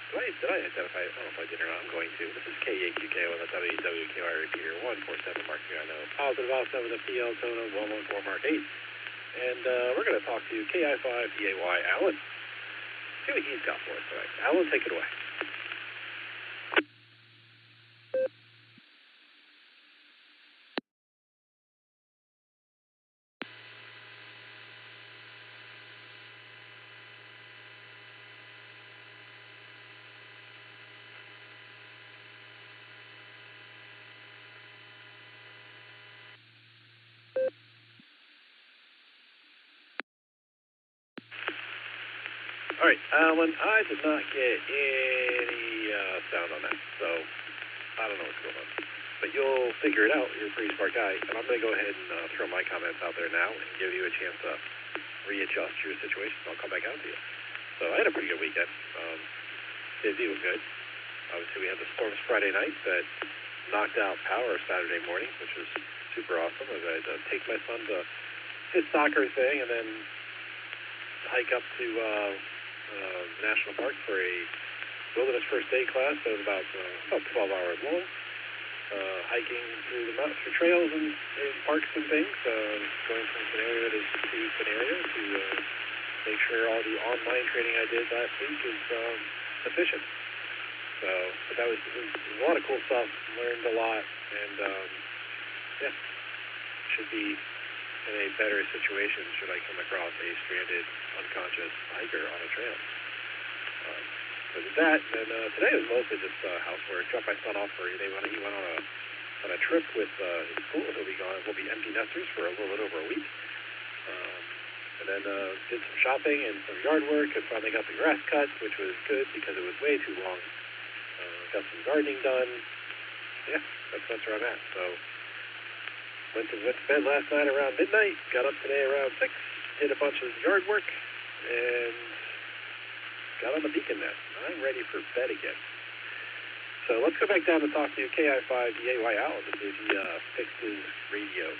I identify? I don't know if I did or not. I'm going to. This is K8QK on the WWKR repeater 147 Mark 3 I know. Positive offset with a PL tone of 114 Mark 8. And we're going to talk to KI5DAY Alan. See what he's got for us tonight. Alan, take it away. All right, Alan, I did not get any sound on that, so I don't know what's going on. But you'll figure it out. You're a pretty smart guy. And I'm going to go ahead and throw my comments out there now and give you a chance to readjust your situation. I'll come back out to you. So I had a pretty good weekend. Busy was good. Obviously, we had the storms Friday night that knocked out power Saturday morning, which was super awesome. I had to take my son to his soccer thing and then hike up to National Park for a wilderness first aid class that was about 12 hours long. Hiking through the mountains for trails and parks and things, going from scenario to scenario to make sure all the online training I did last week is efficient. So, but that was a lot of cool stuff, learned a lot, and yeah, should be in a better situation should I come across a stranded, unconscious hiker on a trail. So did that, and today was mostly just housework. Dropped my son off for he went on a trip with his school. We'll be empty nesters for a little bit over a week, and then did some shopping and some yard work. And finally got the grass cut, which was good because it was way too long. Got some gardening done. Yeah, that's where I'm at. So went to bed last night around midnight. Got up today around 6. Did a bunch of yard work and got on the beacon net. I'm ready for bed again. So let's go back down and talk to KI5EAY Alan to see if he fixed his radio.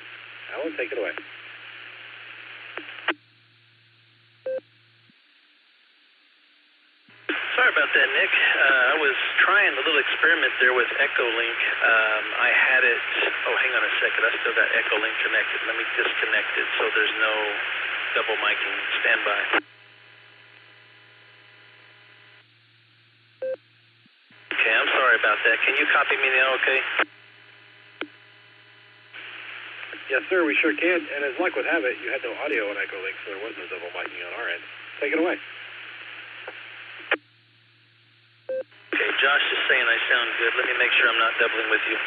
Alan, take it away. Sorry about that, Nick. I was trying a little experiment there with EchoLink. I had it, hang on a second. I still got EchoLink connected. Let me disconnect it so there's no double miking. Stand by. Okay, I'm sorry about that. Can you copy me now, okay? Yes, sir, we sure can. And as luck would have it, you had no audio on EchoLink, so there was no double miking on our end. Take it away. Okay, Josh is saying I sound good. Let me make sure I'm not doubling with you.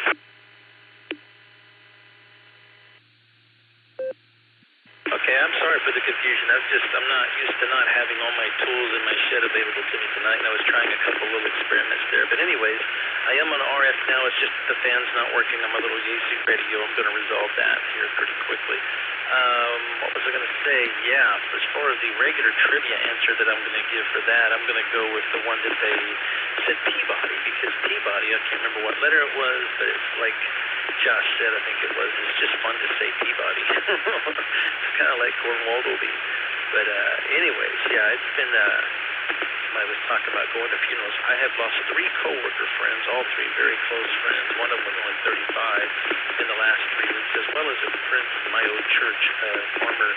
Okay, I'm sorry for the confusion. I'm not used to not having all my tools in my shed available to me tonight, and I was trying a couple little experiments there. But anyways, I am on RF now. It's just the fan's not working on my little Yaesu radio. I'm going to resolve that here pretty quickly. What was I going to say? Yeah, as far as the regular trivia answer that I'm going to give for that, I'm going to go with the one that they said Peabody, because Peabody, I can't remember what letter it was, but it's like Josh said, I think it was, it's just fun to say Peabody. It's kind of like Cornwall-Dobie. But anyways, yeah, it's been, I was talking about going to funerals. I have lost 3 coworker friends, all 3 very close friends. One of them was only 35 in the last 3 weeks, as well as a friend from my old church, former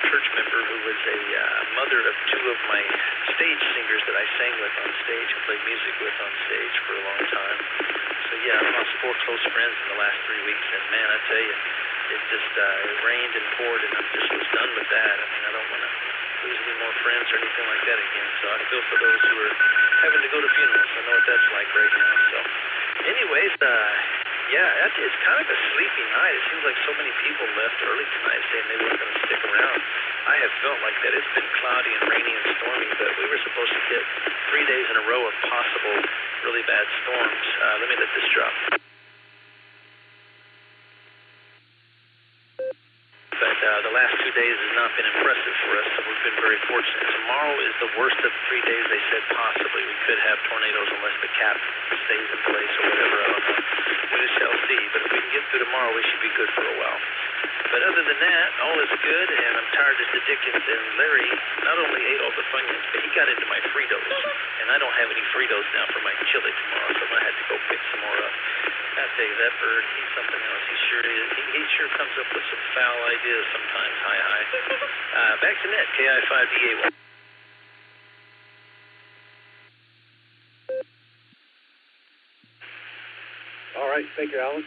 church member who was a mother of 2 of my stage singers that I sang with on stage and played music with on stage for a long time. So yeah, I lost 4 close friends in the last 3 weeks, and man, I tell you, it just it rained and poured, and I just was done with that. I mean, I don't want to lose any more friends or anything like that again. So I feel for those who are having to go to funerals. I know what that's like right now. So anyways, yeah, it's kind of a sleepy night. It seems like so many people left early tonight saying they weren't going to stick around. I have felt like that. It's been cloudy and rainy and stormy, but we were supposed to get 3 days in a row of possible really bad storms. Let me let this drop. But the last 2 days has not been impressive for us, so we've been very fortunate. Tomorrow is the worst of 3 days, they said possibly. We could have tornadoes unless the cap stays in place or whatever. I don't know. We shall see. But if we can get through tomorrow, we should be good for a while. But other than that, all is good, and I'm tired as the dickens. And Larry not only ate all the Funyuns, but he got into my Fritos. And I don't have any Fritos now for my chili tomorrow, so I'm going to have to go pick some more up. I tell you, that bird, he's something else. He sure is. He sure comes up with some foul ideas sometimes. Hi. Back to net, KI5DA1. All right, thank you, Alan.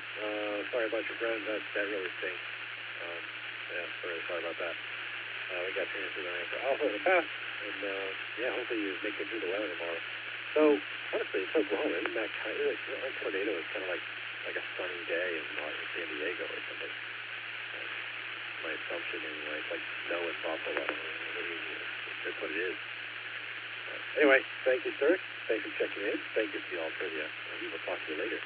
Sorry about your friend. That really stinks. Yeah, sorry about that. We got trainers through the night. Also in the past, and yeah, hopefully you make it through the weather tomorrow. So honestly, it's Oklahoma. Isn't that kind of like a tornado is kind of like a sunny day in San Diego or something? My assumption anyway. It's like snow in Buffalo. That's what it is. Anyway, thank you, sir. Thanks for checking in. Thank you for the all trivia. We will talk to you later.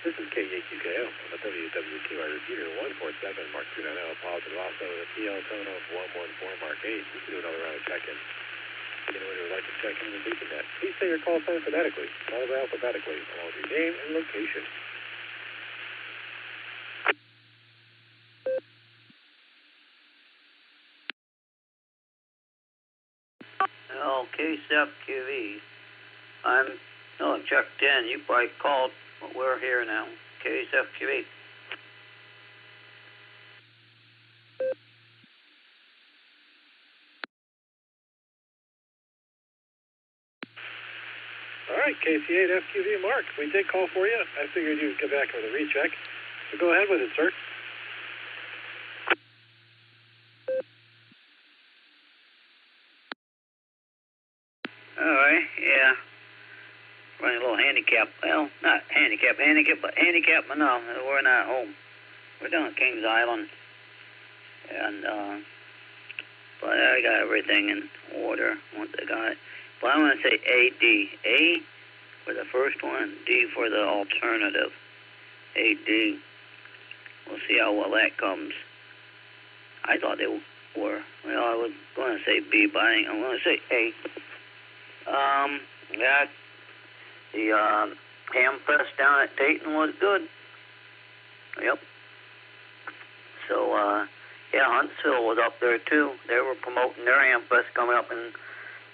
This is KAQKO on the WWQI repeater 147, Mark 290, positive also the PL tone of 114, Mark 8. We can do another round of check-in. Anyone who would like to check in the Beacon Net, please say your call sign phonetically, followed alphabetically, along with your name and location. KSFQV. I'm checked in. You probably called, but we're here now. KSFQV. All right, KC8 FQV Mark. We did call for you. I figured you'd get back with a recheck. So go ahead with it, sir. All right, yeah. Running a little handicap. Well, not handicap, but handicap, but no, we're not home. We're down at Kings Island. And, but I got everything in order once I got it. But I'm going to say AD. A for the first one, D for the alternative. AD. We'll see how well that comes. I thought they were. Well, I was going to say B, but I'm going to say A. Yeah, the Ham Fest down at Dayton was good. Yep. So, yeah, Huntsville was up there too. They were promoting their Ham Fest coming up in,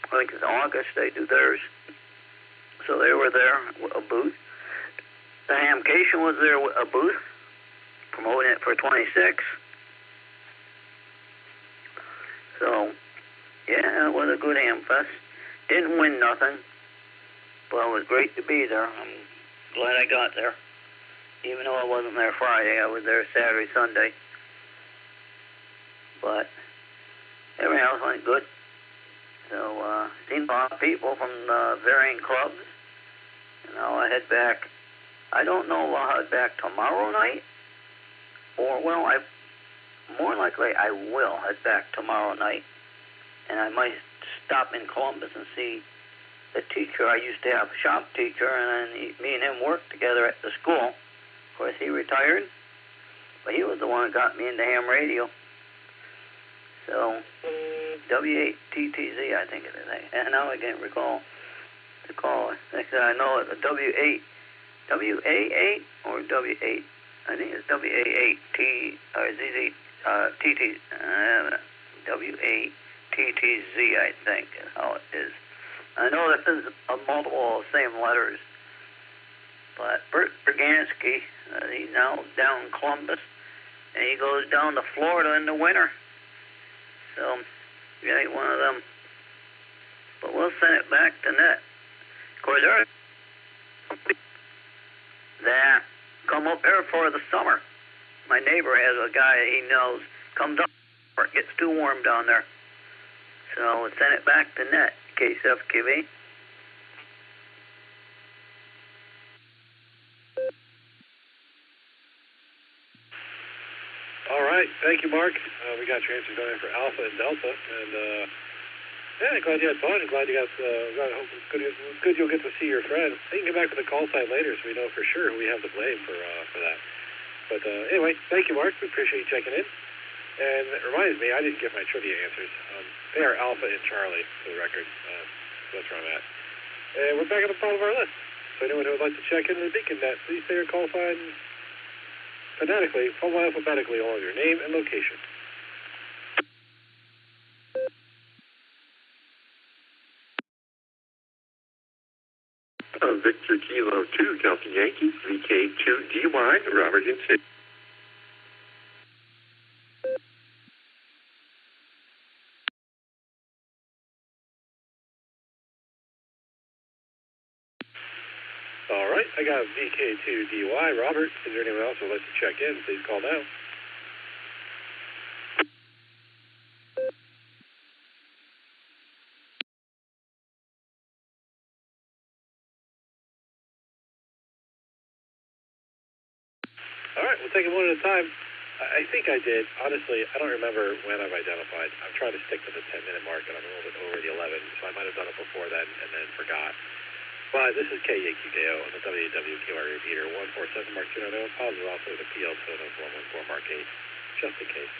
I think it's August, they do theirs. So they were there with a booth. The Hamcation was there with a booth, promoting it for 26. So, yeah, it was a good Ham Fest. Didn't win nothing, but it was great to be there. I'm glad I got there. Even though I wasn't there Friday, I was there Saturday, Sunday. But everything else went good. So, seen a lot of people from varying clubs. And now I head back. I don't know if I'll head back tomorrow night. Or, well, more likely I will head back tomorrow night. And I might stop in Columbus and see the teacher. I used to have a shop teacher, and then me and him worked together at the school. Of course, he retired, but he was the one that got me into ham radio. So, W8TTZ, I think it is. And now I can't recall the call. I know it's a W8, WA8 or W8. I think it's WA8T or ZZ TT W8. TTZ, I think, is how it is. I know this is a multiple of the same letters. But Bert Bergansky, he's now down in Columbus, and he goes down to Florida in the winter. So, yeah, he's one of them. But we'll send it back to net. Of course, there are that come up there for the summer. My neighbor has a guy he knows comes up where it gets too warm down there. So we'll send it back to net, KSFQV. All right, thank you, Mark. We got your answers going for Alpha and Delta, and yeah, glad you had fun. Glad you got. Good you'll get to see your friend. You can get back to the call site later, so we know for sure who we have to blame for that. But anyway, thank you, Mark. We appreciate you checking in. And it reminds me, I didn't get my trivia answers. They are Alpha and Charlie, for the record. So that's where I'm at. And we're back at the bottom of our list. So anyone who would like to check into the Beacon Net, please say your call sign phonetically, follow alphabetically, along with your name and location. Victor Kilo 2, Delta Yankee, VK2DY, Robert in City. All right, I got VK2DY. Robert, is there anyone else who would like to check in? Please call now. All right, we'll take them one at a time. I think I did. Honestly, I don't remember when I've identified. I'm trying to stick to the 10-minute mark, and I'm a little bit over the 11, so I might have done it before then and then forgot. But this is KAQKO on the WWQR repeater, 147 Mark 290. Pauses also the PL 414 Mark 8, just in case.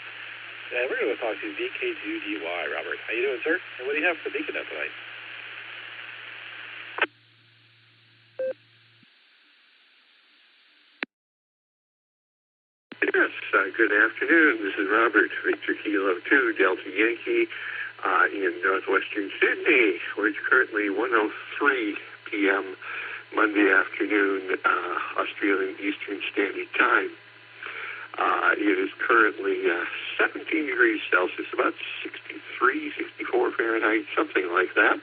And we're going to talk to VK2DY, Robert. How you doing, sir? And what do you have for the Beacon Net tonight? Yes, good afternoon. This is Robert, Victor Kilo 2, Delta Yankee, in northwestern Sydney, where it's currently 1:03 p.m. Monday afternoon, Australian Eastern Standard Time. It is currently 17 degrees Celsius, about 63, 64 Fahrenheit, something like that.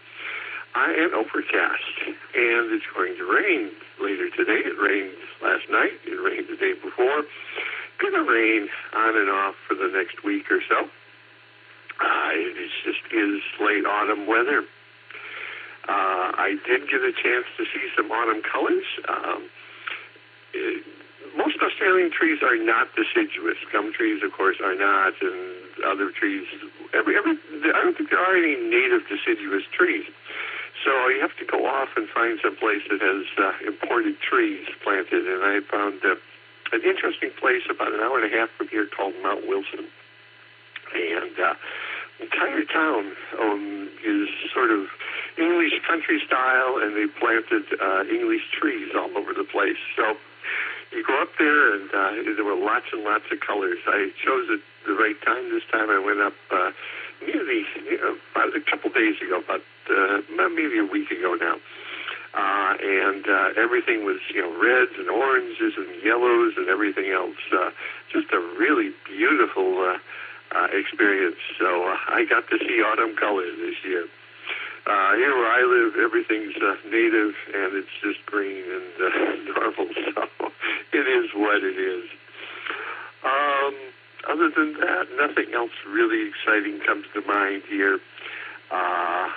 And overcast, and it's going to rain later today. It rained last night. It rained the day before. Going to rain on and off for the next week or so. It is late autumn weather. I did get a chance to see some autumn colors. Most Australian trees are not deciduous. Gum trees, of course, are not, and other trees. I don't think there are any native deciduous trees. So you have to go off and find some place that has imported trees planted. And I found an interesting place about an hour and a half from here called Mount Wilson. And the entire town is sort of English country style, and they planted English trees all over the place. So you go up there, and there were lots and lots of colors. I chose it the right time this time. I went up about a couple days ago, about maybe a week ago now. And everything was, reds and oranges and yellows and everything else. Just a really beautiful experience. So I got to see autumn colors this year. Here where I live, everything's native, and it's just green and normal. So it is what it is. Other than that, nothing else really exciting comes to mind here.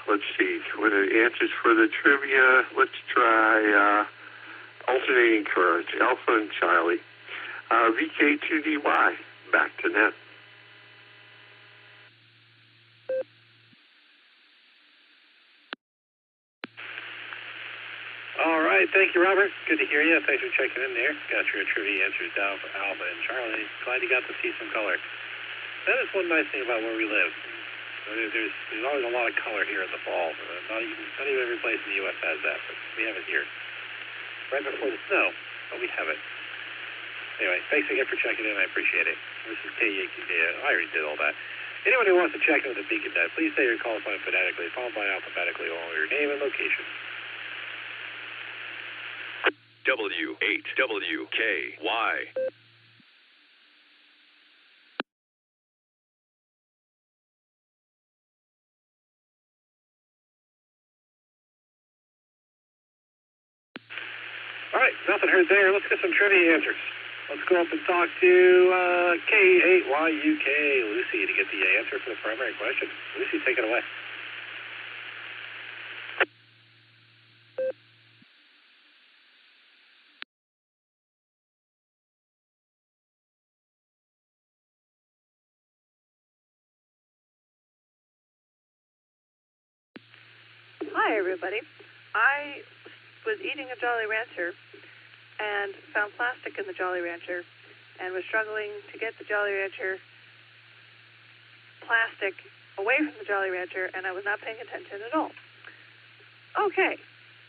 Let's see. What are the answers for the trivia? Let's try alternating current, Alpha and Charlie. VK2DY, back to net. All right, thank you, Robert. Good to hear you. Thanks for checking in there. Got your trivia answers down for Alpha and Charlie. Glad you got to see some color. That is one nice thing about where we live. There's always a lot of color here in the fall. Not even every place in the U.S. has that, but we have it here. Right before the snow, but we have it. Anyway, thanks again for checking in. I appreciate it. This is KAQKO. I already did all that. Anyone who wants to check in with the Beacon Net, please say your call sign phonetically, followed by alphabetically, along with your name and location. W8WKY. All right, nothing heard there. Let's get some trivia answers. Let's go up and talk to K8YUK, Lucy, to get the answer for the primary question. Lucy, take it away. Hi, everybody. I was eating a Jolly Rancher and found plastic in the Jolly Rancher and was struggling to get the Jolly Rancher plastic away from the Jolly Rancher, and I was not paying attention at all. Okay,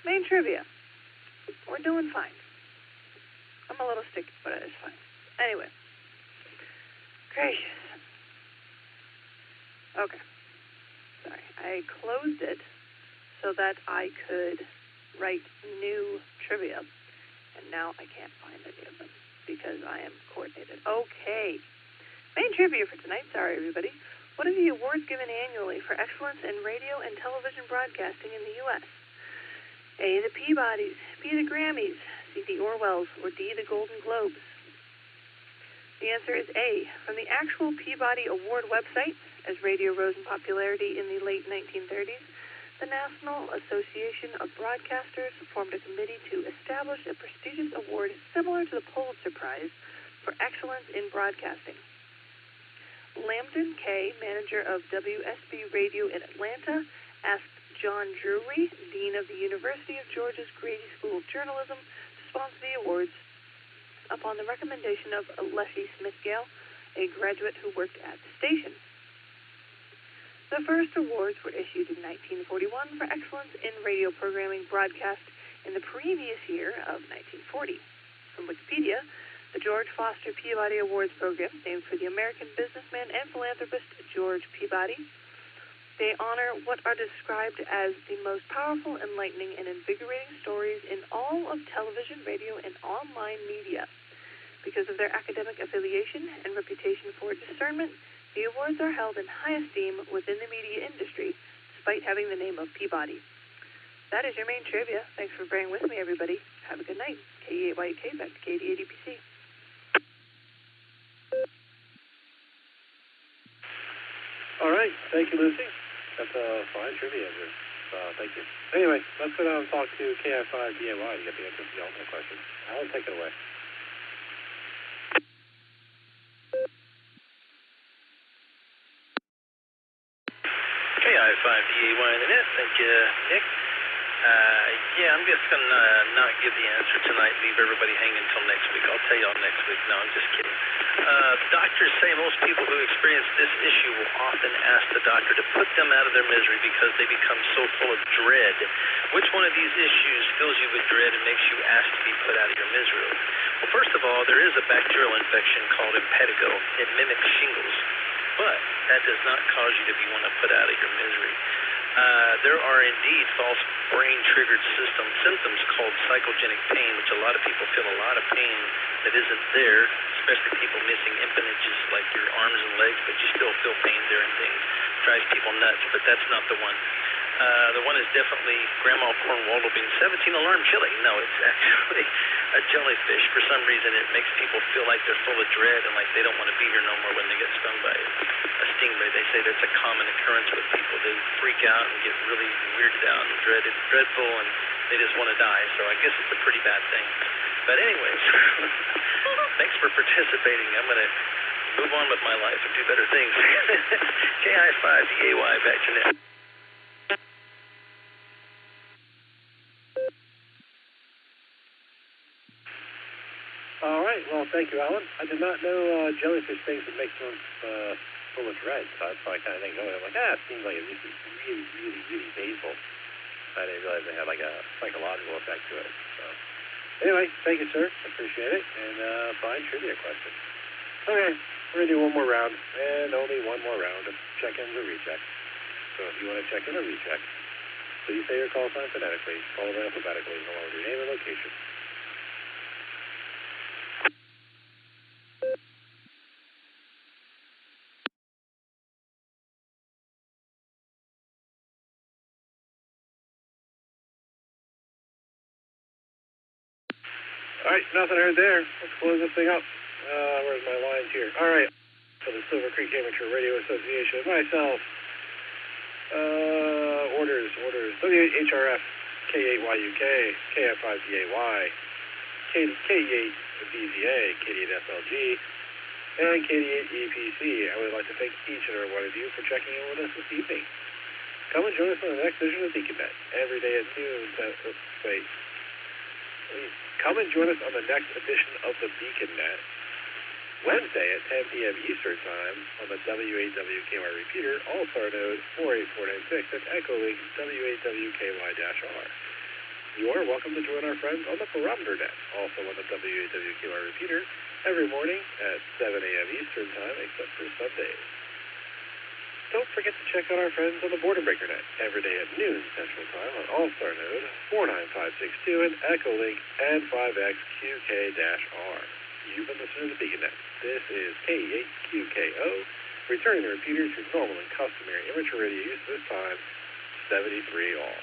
main trivia. We're doing fine. I'm a little sticky, but it's fine. Anyway. Gracious. Okay. Sorry. I closed it so that I could write new trivia, and now I can't find any of them because I am coordinated. Okay. Main trivia for tonight. Sorry, everybody. What are the awards given annually for excellence in radio and television broadcasting in the U.S.? A, the Peabodys, B, the Grammys, C, the Orwells, or D, the Golden Globes? The answer is A. From the actual Peabody Award website, as radio rose in popularity in the late 1930s, the National Association of Broadcasters formed a committee to establish a prestigious award similar to the Pulitzer Prize for excellence in broadcasting. Lambton K., manager of WSB Radio in Atlanta, asked John Drury, Dean of the University of Georgia's Grady School of Journalism, to sponsor the awards upon the recommendation of Leslie Smithgale, a graduate who worked at the station. The first awards were issued in 1941 for excellence in radio programming broadcast in the previous year of 1940. From Wikipedia, the George Foster Peabody Awards program, named for the American businessman and philanthropist George Peabody. They honor what are described as the most powerful, enlightening, and invigorating stories in all of television, radio, and online media. Because of their academic affiliation and reputation for discernment, the awards are held in high esteem within the media industry, despite having the name of Peabody. That is your main trivia. Thanks for bearing with me, everybody. Have a good night. KE8YUK, back to KD8EPC. All right. Thank you, Lucy. That's a fine trivia answer. Thank you. Anyway, let's go down and talk to KI5DAY to get the answer to the ultimate question. Alan, take it away. KI5DAY on the net. Thank you, Nick. Yeah, I'm just going to not give the answer tonight, leave everybody hanging until next week. I'll tell y'all next week. No, I'm just kidding. Doctors say most people who experience this issue will often ask the doctor to put them out of their misery because they become so full of dread. Which one of these issues fills you with dread and makes you ask to be put out of your misery? Well, first of all, there is a bacterial infection called impetigo. It mimics shingles, but that does not cause you to be want to put out of your misery. There are indeed false brain-triggered symptoms called psychogenic pain, which a lot of people feel a lot of pain that isn't there, especially people missing appendages like your arms and legs, but you still feel pain there and things. Drives people nuts, but that's not the one. The one is definitely Grandma Cornwaldo being 17-alarm chili. No, it's actually a jellyfish. For some reason, it makes people feel like they're full of dread and like they don't want to be here no more when they get stung by a stingray. They say that's a common occurrence with people. They freak out and get really weirded out and dreadful, and they just want to die. So I guess it's a pretty bad thing. But anyways, thanks for participating. I'm going to move on with my life and do better things. KI5DAY, back to Nick. All right. Well, thank you, Alan. I did not know jellyfish things would make them full of dread. So that's why I kind of think, I'm like, it seems like it would be really, really, really painful. I didn't realize they had like a psychological effect to it. So anyway, thank you, sir. Appreciate it. And fine trivia question. Okay, we're going to do one more round, and only one more round of check-ins or rechecks. So if you want to check in or recheck, please say your call sign phonetically, followed by alphabetically, along with your name and location. All right, nothing heard there. Let's close this thing up. Where's my lines here? All right, for the Silvercreek Amateur Radio Association, myself, orders, WHRF, K8YUK, KF5DAY, K8VZA, K8SLG, and K8EPC. I would like to thank each and every one of you for checking in with us this evening. Come and join us on the next edition of BeaconNet, every day at noon. Come and join us on the next edition of the BeaconNet, Wednesday at 10 p.m. Eastern Time on the W8WKY repeater, Allstar Node 48496 at EchoLink W8WKY-R. You are welcome to join our friends on the Barometer Net, also on the W8WKY repeater, every morning at 7 a.m. Eastern Time, except for Sundays. Don't forget to check out our friends on the Border Breaker Net every day at noon Central Time on Allstar Node 49562 and EchoLink and 5XQK-R. You've been listening to BeaconNet. This is K8QKO, returning the repeater to normal and customary amateur radio use, this time 73 all.